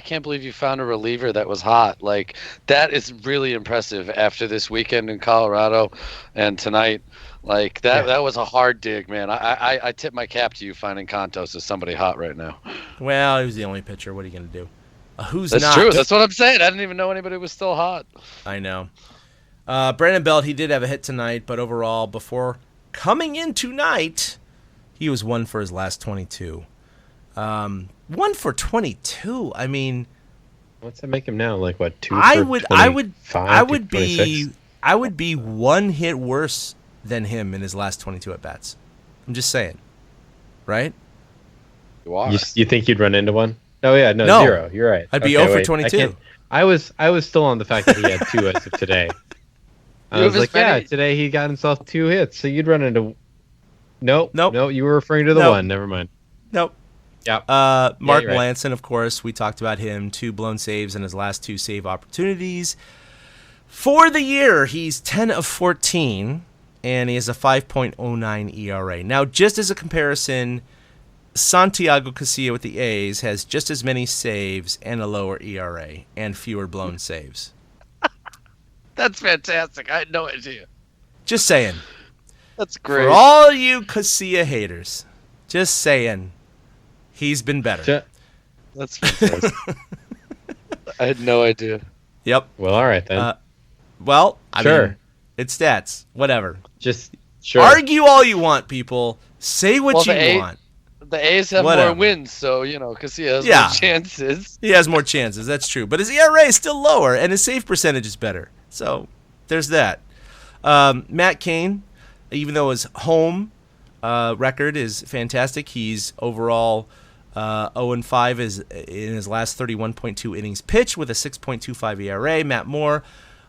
can't believe you found a reliever that was hot. Like, that is really impressive after this weekend in Colorado and tonight. Like, that was a hard dig, man. I tip my cap to you finding Contos as somebody hot right now. Well, he was the only pitcher. What are you going to do? Who's That's not? true. That's what I'm saying. I didn't even know anybody was still hot. I know. Brandon Belt, he did have a hit tonight, but overall, before coming in tonight, he was 1 for his last 22. 1 for 22. I mean, What's that make him now? Like what? 2 I for would 25, 26? I would be 1 hit worse than him in his last 22 at bats. I'm just saying, right? You are. You think you'd run into one? Oh yeah, no, No. 0. You're right. I'd be Okay, 0 for wait, 22. I was still on the fact that he had 2 as of today. I You was have like, as many- yeah, today he got himself 2 hits, so you'd run into. Nope. Nope. You were referring to the Nope. one. Never mind. Nope. Yeah. Mark you're right. Melanson, of course, we talked about him. 2 blown saves in his last 2 save opportunities. For the year, he's 10 of 14, and he has a 5.09 ERA. Now, just as a comparison, Santiago Casilla with the A's has just as many saves and a lower ERA and fewer blown saves. That's fantastic. I had no idea. Just saying. That's great. For all you Casilla haters, just saying, he's been better. That's fantastic. I had no idea. Yep. Well, all right then. Well, I Sure. mean, it's stats. Whatever. Just sure. Argue all you want, people. Say what Well, you the want. The A's have Whatever. more wins, so, because he has Yeah. more chances. He has more chances. That's true. But his ERA is still lower, and his save percentage is better. So there's that. Matt Cain, even though his home record is fantastic, he's overall 0-5 is in his last 31.2 innings pitched with a 6.25 ERA. Matt Moore,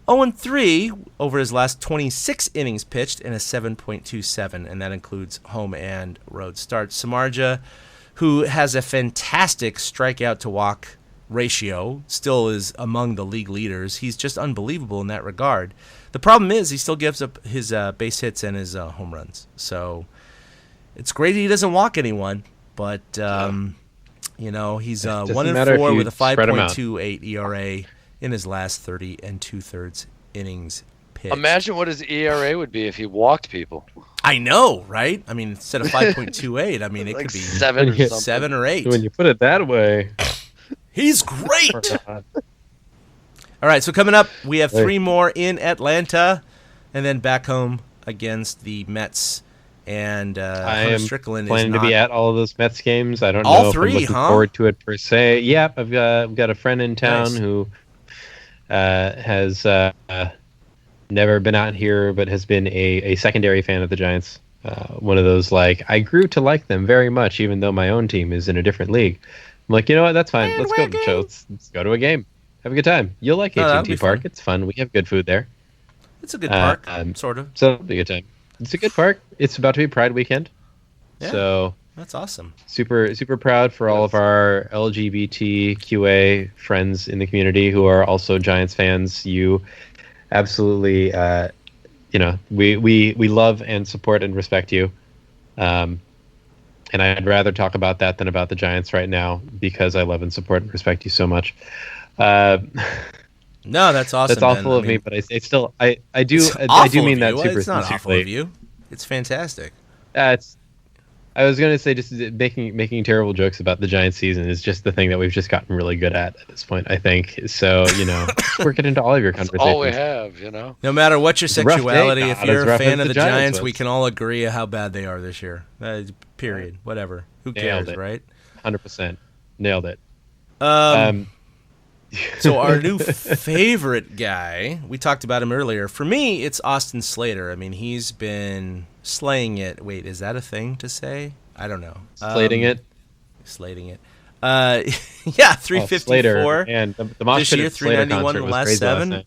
0-3 over his last 26 innings pitched and a 7.27, and that includes home and road starts. Samardzija, who has a fantastic strikeout to walk ratio, still is among the league leaders. He's just unbelievable in that regard. The problem is he still gives up his base hits and his home runs. So it's great he doesn't walk anyone, but he's doesn't 1-4 matter if you with a spread 'em out. 5.28 ERA in his last 30 2/3 innings pitched. Imagine what his ERA would be if he walked people. I know, right? I mean, instead of 5.28, I mean, it Like could be 7 or Yeah. something. 7 or 8. When you put it that way. He's great. All right, so coming up, we have 3 more in Atlanta, and then back home against the Mets. And I Hunter am Strickland is planning to not. be at all of those Mets games. I don't All know 3, if I'm looking huh? forward to it per se. Yeah, I've got a friend in town Nice. who has never been out here, but has been a secondary fan of the Giants. One of those, like, I grew to like them very much, even though my own team is in a different league. I'm like, you know what? That's fine. Let's go, Joe. Let's go to a game. Have a good time. You'll like No, that'll AT&T be Park. fun. It's fun. We have good food there. It's a good park, Um, sort of. So it'll be a good time. It's a good park. It's about to be Pride weekend. Yeah. So That's awesome. super proud for all of our LGBTQA friends in the community who are also Giants fans. You absolutely, we love and support and respect you. And I'd rather talk about that than about the Giants right now because I love and support and respect you so much. No, that's awesome. That's awful Ben. of me, but I do It's I awful do mean of that you. super It's not awful sincerely. of you. It's fantastic. I was going to say just making terrible jokes about the Giants season is just the thing that we've just gotten really good at this point, I think. So, work it into all of your That's conversations. all we have, No matter what your It's a rough day. sexuality, Not if as you're a rough fan as of the the Giants, Giants we was. can all agree how bad they are this year. Period. Whatever. Who Nailed cares, it. right? 100%. Nailed it. So our new favorite guy, we talked about him earlier. For me, it's Austin Slater. I mean, he's been slaying it. Wait, is that a thing to say? I don't know. Slating it. Slating it. Yeah, 354. Slater, and the mosh this pit year, at Slater 391 concert the was last crazy last 7. night.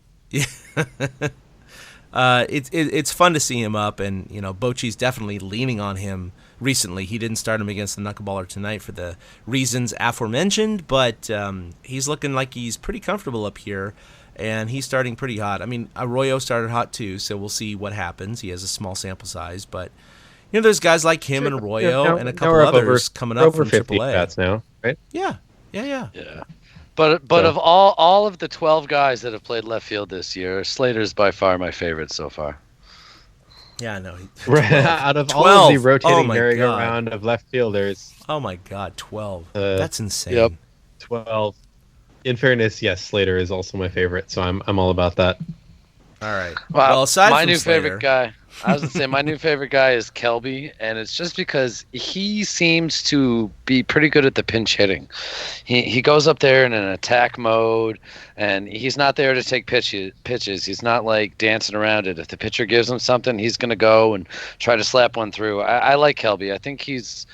Yeah. It's fun to see him up, and Bochy's definitely leaning on him recently. He didn't start him against the knuckleballer tonight for the reasons aforementioned, but he's looking like he's pretty comfortable up here, and he's starting pretty hot. I mean, Arroyo started hot too, so we'll see what happens. He has a small sample size, but there's guys like him and Arroyo and a couple others coming up from 50 AAA. bats now, right? Yeah. Yeah. But of all of the 12 guys that have played left field this year, Slater's by far my favorite so far. Yeah, I know. Out of all 12. of the rotating Oh my merry-go-round of left fielders, Oh my God, 12. That's insane. Yep. 12. In fairness, yes, Slater is also my favorite, so I'm all about that. All right. Well, aside my from new Slater, favorite guy, I was gonna say my new favorite guy is Kelby, and it's just because he seems to be pretty good at the pinch hitting. He goes up there in an attack mode, and he's not there to take pitches. He's not like dancing around it. If the pitcher gives him something, he's gonna go and try to slap one through. I like Kelby. I think he's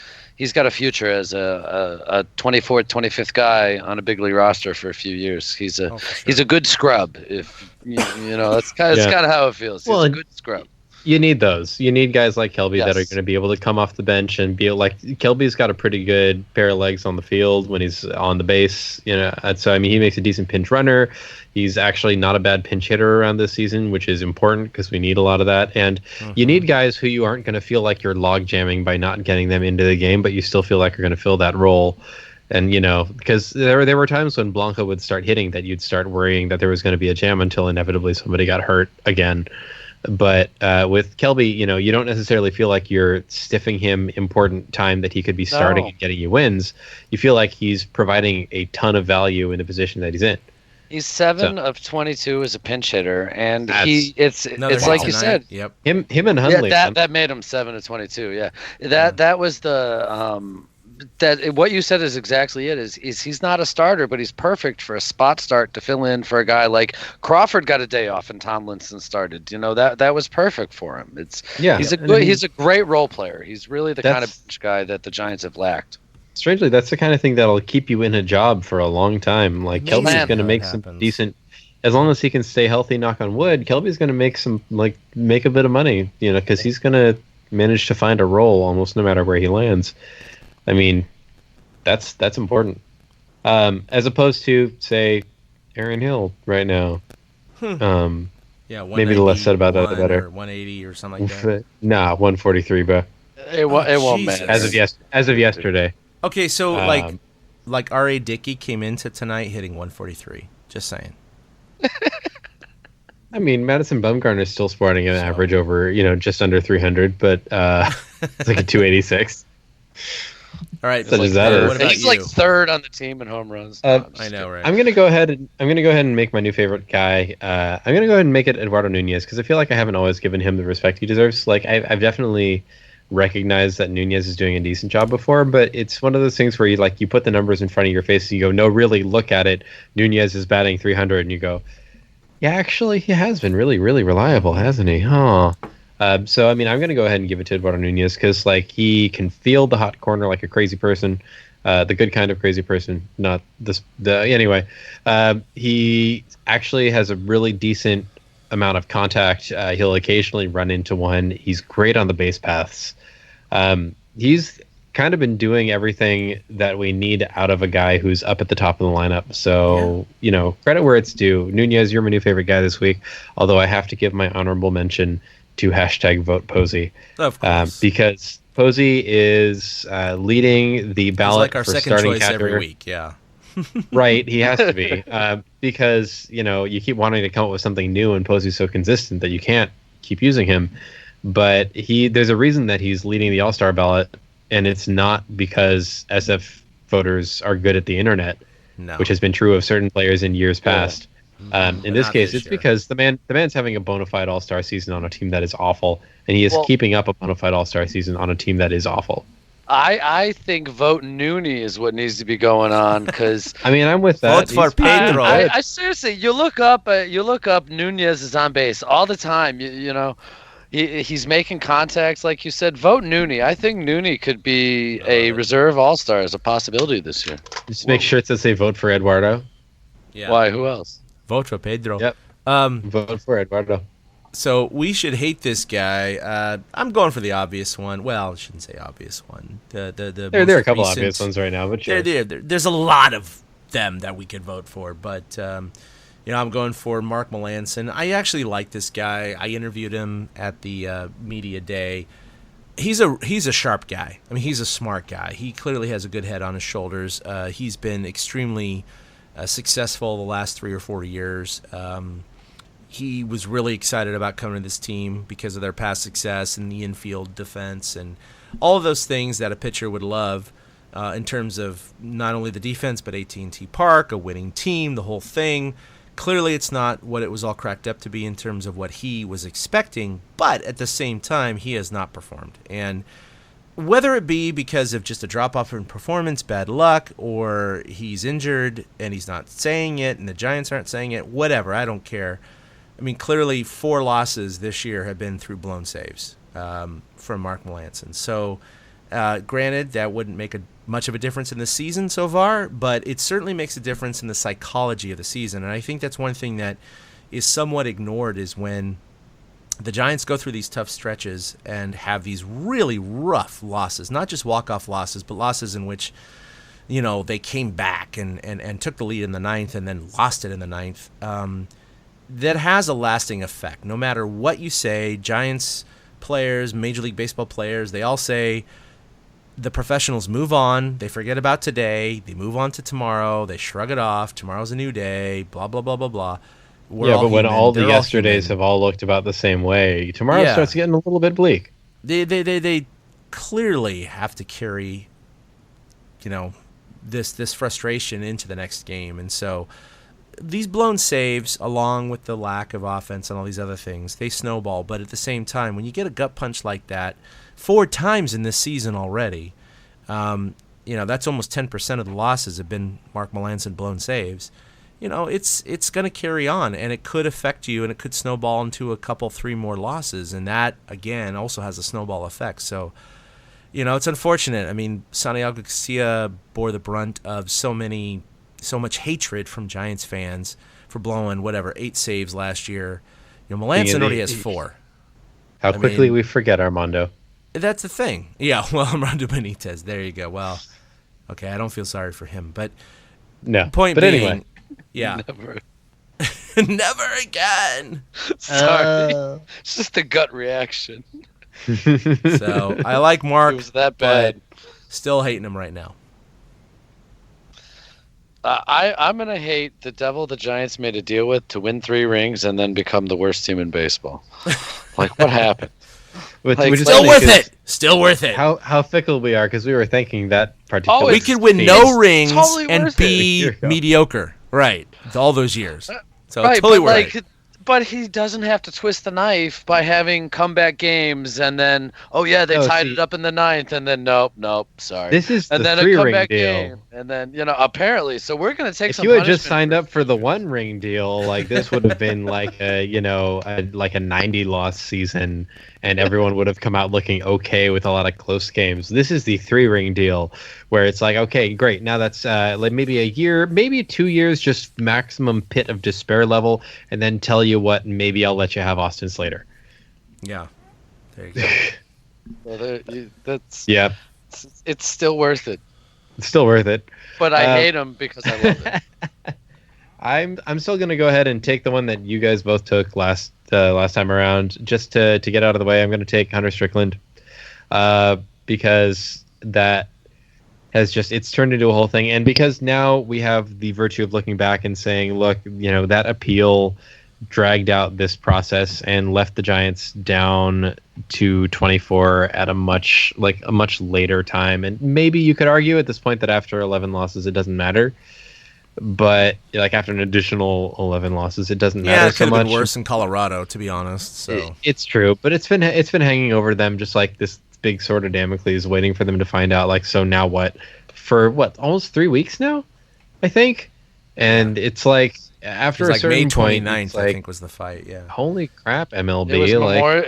got a future as a 24th, 25th guy on a big league roster for a few years. He's a good scrub. If that's kind of how it feels. He's a good scrub. You need those. You need guys like Kelby that are Yes. going to be able to come off the bench and be like Kelby's got a pretty good pair of legs on the field when he's on the base. And so I mean he makes a decent pinch runner. He's actually not a bad pinch hitter around this season, which is important because we need a lot of that. And you need guys who you aren't going to feel like you're log jamming by not getting them into the game, but you still feel like you're going to fill that role. And because there were times when Blanco would start hitting that you'd start worrying that there was going to be a jam until inevitably somebody got hurt again. But with Kelby, you don't necessarily feel like you're stiffing him important time that he could be starting and getting you wins. You feel like he's providing a ton of value in the position that he's in. He's 7 of 22 as a pinch hitter, and it's Another like hit you tonight. said. Yep. Him and Hundley. That made him 7 of 22. Yeah, that was the what you said is exactly it. Is he's not a starter, but he's perfect for a spot start to fill in for a guy like Crawford got a day off and Tomlinson started. That was perfect for him. He's a great role player. He's really the kind of bench guy that the Giants have lacked. Strangely, that's the kind of thing that'll keep you in a job for a long time. Like Kelby's going to make some decent, as long as he can stay healthy. Knock on wood. Kelby's going to make a bit of money. Because he's going to manage to find a role almost no matter where he lands. I mean, that's important. As opposed to say Aaron Hill right now. Yeah, maybe the less said about that, the better. Or 180 or something like that. Nah, 143, bro. It won't Jesus. matter. As of yesterday. Okay, so like R.A. Dickey came into tonight hitting 143. Just saying. I mean, Madison Bumgarner is still sporting an average over, just under 300, but it's like a 286. All right, Such as that is. what about He's you? like 3rd on the team in home runs. I know, right? I'm gonna go ahead and make my new favorite guy. I'm gonna go ahead and make it Eduardo Nunez because I feel like I haven't always given him the respect he deserves. Like I've definitely recognized that Nunez is doing a decent job before, but it's one of those things where you put the numbers in front of your face and you go, no, really look at it. Nunez is batting 300, and you go, yeah, actually he has been really, really reliable, hasn't he? Huh. So I mean, I'm gonna go ahead and give it to Eduardo Nunez because he can field the hot corner like a crazy person. The good kind of crazy person, not this. Anyway, he actually has a really decent amount of contact. He'll occasionally run into one. He's great on the base paths. He's kind of been doing everything that we need out of a guy who's up at the top of the lineup. So, credit where it's due. Nunez, you're my new favorite guy this week, although I have to give my honorable mention to #vote Posey. Of course. Because Posey is leading the ballot He's like our for second starting choice catcher. every week, yeah. Right, he has to be. Because, you keep wanting to come up with something new, and Posey's so consistent that you can't keep using him. But there's a reason that he's leading the All-Star ballot, and it's not because SF voters are good at the internet, which has been true of certain players in years past. In this case, it's because the man's having a bona fide All-Star season on a team that is awful, and he is keeping up a bona fide All-Star season on a team that is awful. I think vote Nunez is what needs to be going on because I mean, I'm with that. Vote for He's pretty Pedro. good. I seriously, you look up Nunez is on base all the time. You know, he's making contacts like you said. Vote Nunez. I think Nunez could be a reserve all-star as a possibility this year. Just make sure to say vote for Eduardo. Yeah. Why? Who else? Vote for Pedro. Yep. Vote for Eduardo. So we should hate this guy. I'm going for the obvious one. Well, I shouldn't say obvious one. There are a most couple recent- obvious ones right now, but sure. There's a lot of them that we could vote for, but I'm going for Mark Melancon. I actually like this guy. I interviewed him at the media day. He's a sharp guy. I mean, he's a smart guy. He clearly has a good head on his shoulders. He's been extremely successful the last 3 or 4 years. He was really excited about coming to this team because of their past success in the infield defense and all of those things that a pitcher would love in terms of not only the defense but AT&T Park, a winning team, the whole thing. Clearly it's not what it was all cracked up to be in terms of what he was expecting, but at the same time he has not performed. And whether it be because of just a drop-off in performance, bad luck, or he's injured and he's not saying it and the Giants aren't saying it, whatever, I don't care. I mean, clearly 4 losses this year have been through blown saves from Mark Melancon. So, granted, that wouldn't make much of a difference in the season so far, but it certainly makes a difference in the psychology of the season. And I think that's one thing that is somewhat ignored is when the Giants go through these tough stretches and have these really rough losses, not just walk-off losses, but losses in which, they came back and took the lead in the 9th and then lost it in the 9th. That has a lasting effect. No matter what you say, Giants players, Major League Baseball players, they all say the professionals move on. They forget about today. They move on to tomorrow. They shrug it off. Tomorrow's a new day, blah, blah, blah, blah, blah. We're all but when human. all the They're yesterdays human. have all looked about the same way, tomorrow starts getting a little bit bleak. They clearly have to carry, this frustration into the next game. And so these blown saves, along with the lack of offense and all these other things, they snowball. But at the same time, when you get a gut punch like that 4 times in this season already, that's almost 10% of the losses have been Mark Melancon blown saves. It's going to carry on, and it could affect you, and it could snowball into a couple, 3 more losses. And that, again, also has a snowball effect. So, it's unfortunate. I mean, Santiago Garcia bore the brunt of so much hatred from Giants fans for blowing 8 saves last year. Melancon already has 4. How quickly we forget Armando. That's the thing. Yeah, well, Armando Benitez. There you go. Well, okay, I don't feel sorry for him, but No. point but being, anyway, yeah, Never. never again. Sorry. It's just a gut reaction. So I like Mark. It was that bad. but still hating him right now. I'm going to hate the devil the Giants made a deal with to win 3 rings and then become the worst team in baseball. Like, what happened? which Like, is Still funny worth 'cause it. Still worth it. How fickle we are, because we were thinking that particular. Oh, We could win no it's rings totally and worth be Here we go. mediocre. Right. All those years. So Right, totally but worth it. like, but he doesn't have to twist the knife by having comeback games and then, they No, tied see- it up in the 9th and then nope, sorry. This is and the then a 3-ring comeback deal. game and then apparently. So we're gonna take If some. you had just punishment signed for- up for the 1-ring deal, like this would have been like a 90-loss season, and everyone would have come out looking okay with a lot of close games. This is the 3-ring deal, where it's like, okay, great, now that's like maybe a year, maybe 2 years, just maximum pit of despair level, and then tell you what, maybe I'll let you have Austin Slater. Yeah. There you go. Well, that's Yeah, it's still worth it. it's still worth it. But I hate him because I love it. I'm still gonna go ahead and take the one that you guys both took last time around, just to get out of the way. I'm gonna take Hunter Strickland, because that has it's turned into a whole thing, and because now we have the virtue of looking back and saying, look, that appeal dragged out this process and left the Giants down to 24 at a much later time. And maybe you could argue at this point that after 11 losses it doesn't matter, but like after an additional 11 losses it doesn't Yeah, matter it so could have much. been worse in Colorado, to be honest. So It's true, but it's been hanging over them just like this big sword of Damocles waiting for them to find out, like, so now what? For what, almost 3 weeks now, I think? And it's like, after It was a like certain May point, 29th, it's I like, think was the fight. Yeah. holy crap, MLB.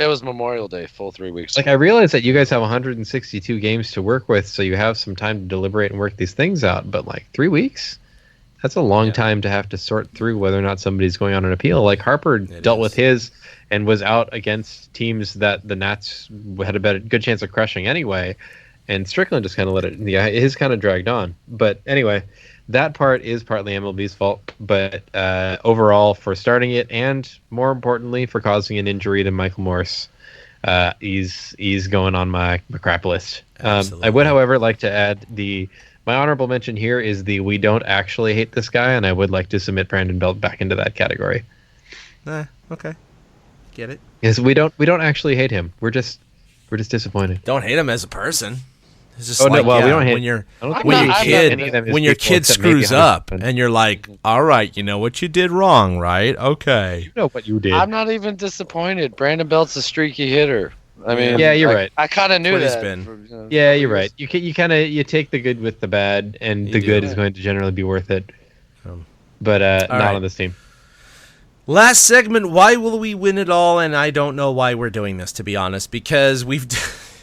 It was Memorial Day, full 3 weeks. Like, I realize that you guys have 162 games to work with, so you have some time to deliberate and work these things out. But like 3 weeks, that's a long time to have to sort through whether or not somebody's going on an appeal. Like Harper dealt with his and was out against teams that the Nats had a good chance of crushing anyway, and Strickland just kind of let it. Yeah, his kind of dragged on. But anyway, that part is partly MLB's fault. But overall, for starting it, and more importantly, for causing an injury to Michael Morse, he's going on my crap list. I would, however, like to add my honorable mention here is we don't actually hate this guy, and I would like to submit Brandon Belt back into that category. Okay. Get it? Yes, we don't actually hate him. We're just disappointed. Don't hate him as a person. It's just Oh, no, like, well, we yeah, don't hate- when your I don't think when we your hate kid any of them as when your people, kid except maybe screws up 100%. and you're like, all right, you know what you did wrong, right? Okay. You know what you did. I'm not even disappointed. Brandon Belt's a streaky hitter. I mean, Yeah, you're right. I kind of knew That's that. what he's been. Yeah, you're right. You kind of take the good with the bad, and You the do. good is going to generally be worth it. But not right. on this team. Last segment, why will we win it all? And I don't know why we're doing this, to be honest, because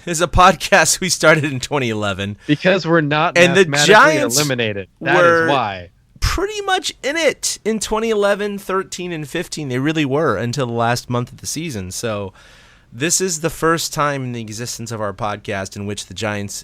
is a podcast we started in 2011. Because we're not And the mathematically Giants eliminated. That were- is why. Pretty much in it in 2011, 13, and 15. They really were until the last month of the season. So this is the first time in the existence of our podcast in which the Giants,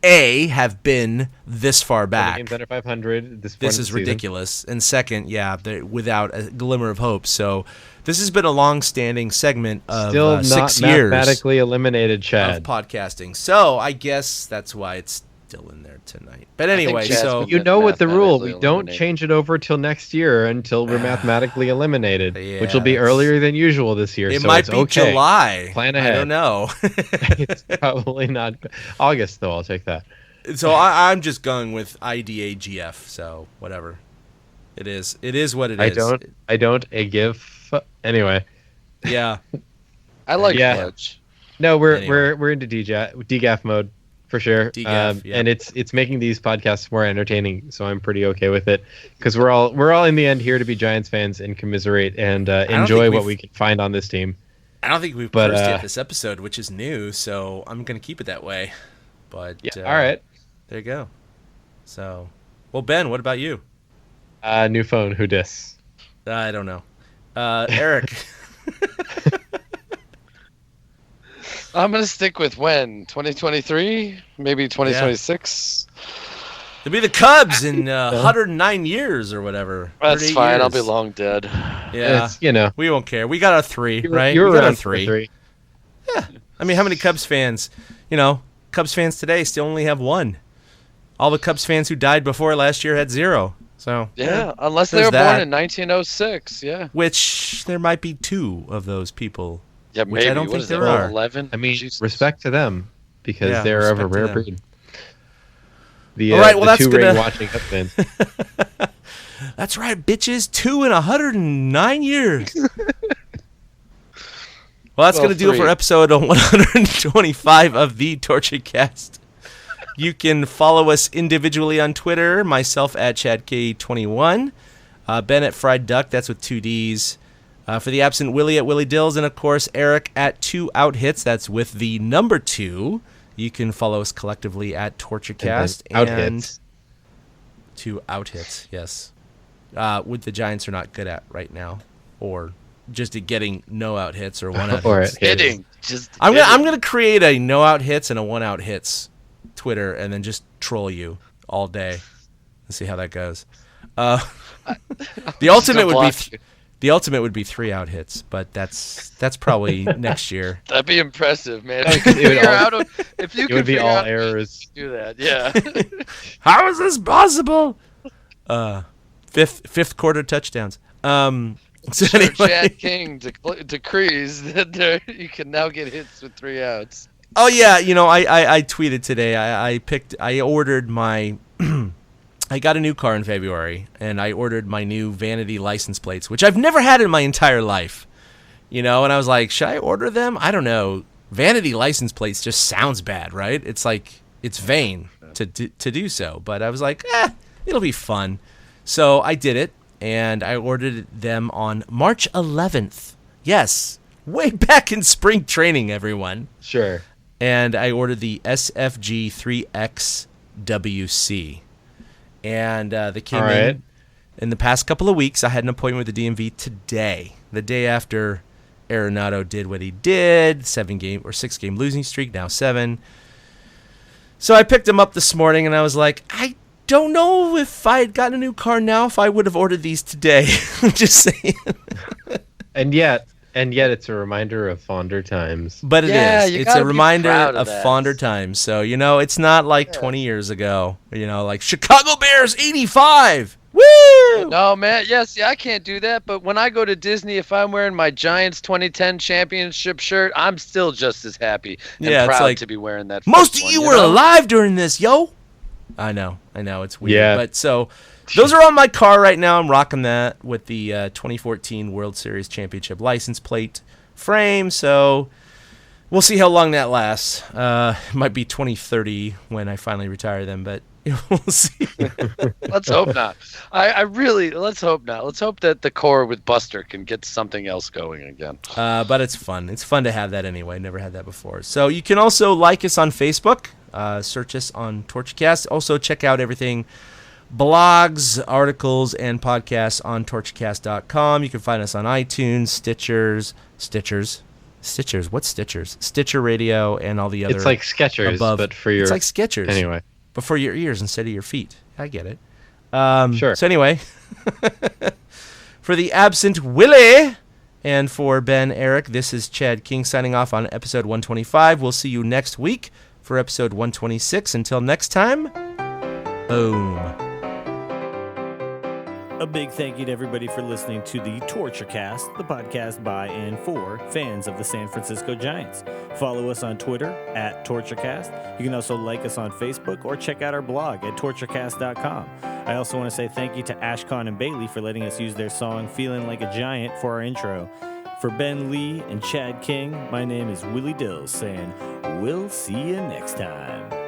have been this far back. Games under 500. This This is ridiculous. And second, they're without a glimmer of hope. So this has been a long-standing segment of Still not 6 years mathematically eliminated, of Chad. podcasting. So I guess that's why it's still in there tonight. But anyway, Chad's so been You know what the rule? We mathematically don't eliminated. change it over till next year until we're mathematically eliminated, Yeah, which will be that's- earlier than usual this year. it so might it's be okay. July. Plan I ahead. don't know. It's probably not August, though. I'll take that. So I'm just going with IDGAF. So whatever. It is what it is. I don't give. Anyway, Yeah. I like Yeah. Fudge. no, we're Anyway. we're into DGAF mode for sure. DGAF, yeah. And it's making these podcasts more entertaining, so I'm pretty okay with it because we're all in the end here to be Giants fans and commiserate and enjoy think what we've- we can find on this team. I don't think we've But, cursed yet this episode, which is new. So I'm going to keep it that way. But Yeah, all right. there you go. So, well, Ben, what about you? New phone. Who dis? I don't know. Eric. I'm gonna stick with when 2023, maybe 2026. It'll be the Cubs in 109 years or whatever. That's 108 fine. I'll years. be long dead. Yeah. It's, We won't care. We got our 3, right? You're we got around our for 3. I mean, how many Cubs fans? Cubs fans today still only have 1. All the Cubs fans who died before last year had 0. So Yeah, unless they There's were born that. in 1906. Yeah. which there might be 2 of those people. Yeah, Which maybe. I don't What think is there that, are. 11. I mean, Jesus. respect to them because Yeah, they're of a respect to rare them. breed. The, All right, well, the that's 2 ring gonna- watching Cubs fans. That's right, bitches. 2 in 109 years. Well, that's Well, going to do it for 3. episode 125 of the Torture Cast. You can follow us individually on Twitter, myself at ChadK21, Ben at Fried Duck, that's with 2 Ds. For the absent Willie at Willie Dills, and of course Eric at 2 Out Hits, that's with the number 2. You can follow us collectively at TortureCast Out and hits. 2 Out Hits, yes. With the Giants are not good at right now, or just at getting no out hits or 1 out Or hits. at hits. Hitting. Just I'm hitting. gonna create a no out hits and a 1 out hits Twitter, and then just troll you all day and see how that goes. The ultimate would block be you. the ultimate would be 3 out hits, but that's probably next year. That'd be impressive, man. it would all- If you It could would be figure all out errors. do that, yeah. How is this possible? Fifth quarter touchdowns. So Sure, anyway. Chad King decrees that you can now get hits with 3 outs. Oh yeah, I tweeted today. I ordered my I got a new car in February, and I ordered my new vanity license plates, which I've never had in my entire life. And I was like, should I order them? I don't know. vanity license plates just sounds bad, right? It's like it's vain to do so. But I was like, it'll be fun. So I did it, and I ordered them on March 11th. Yes, way back in spring training, everyone. Sure. And I ordered the SFG 3X WC. And they came in the past couple of weeks. I had an appointment with the DMV today, the day after Arenado did what he did, 6-game losing streak, now 7. So I picked him up this morning, and I was like, I don't know if I had gotten a new car now, if I would have ordered these today. I'm just saying. And yet it's a reminder of fonder times. But it's a reminder of that. fonder times. So, it's not like 20 years ago, like Chicago Bears 85. Woo! No, man. Yes, I can't do that. But when I go to Disney, if I'm wearing my Giants 2010 championship shirt, I'm still just as happy and proud to be wearing that. Most of you were alive during this, yo. I know. It's weird. Yeah. But so those are on my car right now. I'm rocking that with the 2014 World Series championship license plate frame. So we'll see how long that lasts. It might be 2030 when I finally retire them, but we'll see. Let's hope not. Let's hope not. Let's hope that the core with Buster can get something else going again. But it's fun. It's fun to have that anyway. Never had that before. So you can also like us on Facebook. Search us on Torchcast. Also check out everything, blogs, articles, and podcasts on torchcast.com. You can find us on iTunes, Stitchers. What's Stitchers? Stitcher Radio and all the other. It's like Skechers, but for your. It's like Skechers. Anyway. But for your ears instead of your feet. I get it. Sure. So anyway, for the absent Willie and for Ben, Eric, this is Chad King signing off on episode 125. We'll see you next week for episode 126. Until next time, boom. A big thank you to everybody for listening to the Torture Cast, the podcast by and for fans of the San Francisco Giants. Follow us on Twitter at TortureCast. You can also like us on Facebook or check out our blog at torturecast.com. I also want to say thank you to Ashcon and Bailey for letting us use their song Feeling Like a Giant for our intro. For Ben Lee and Chad King, my name is Willie Dills saying, we'll see you next time.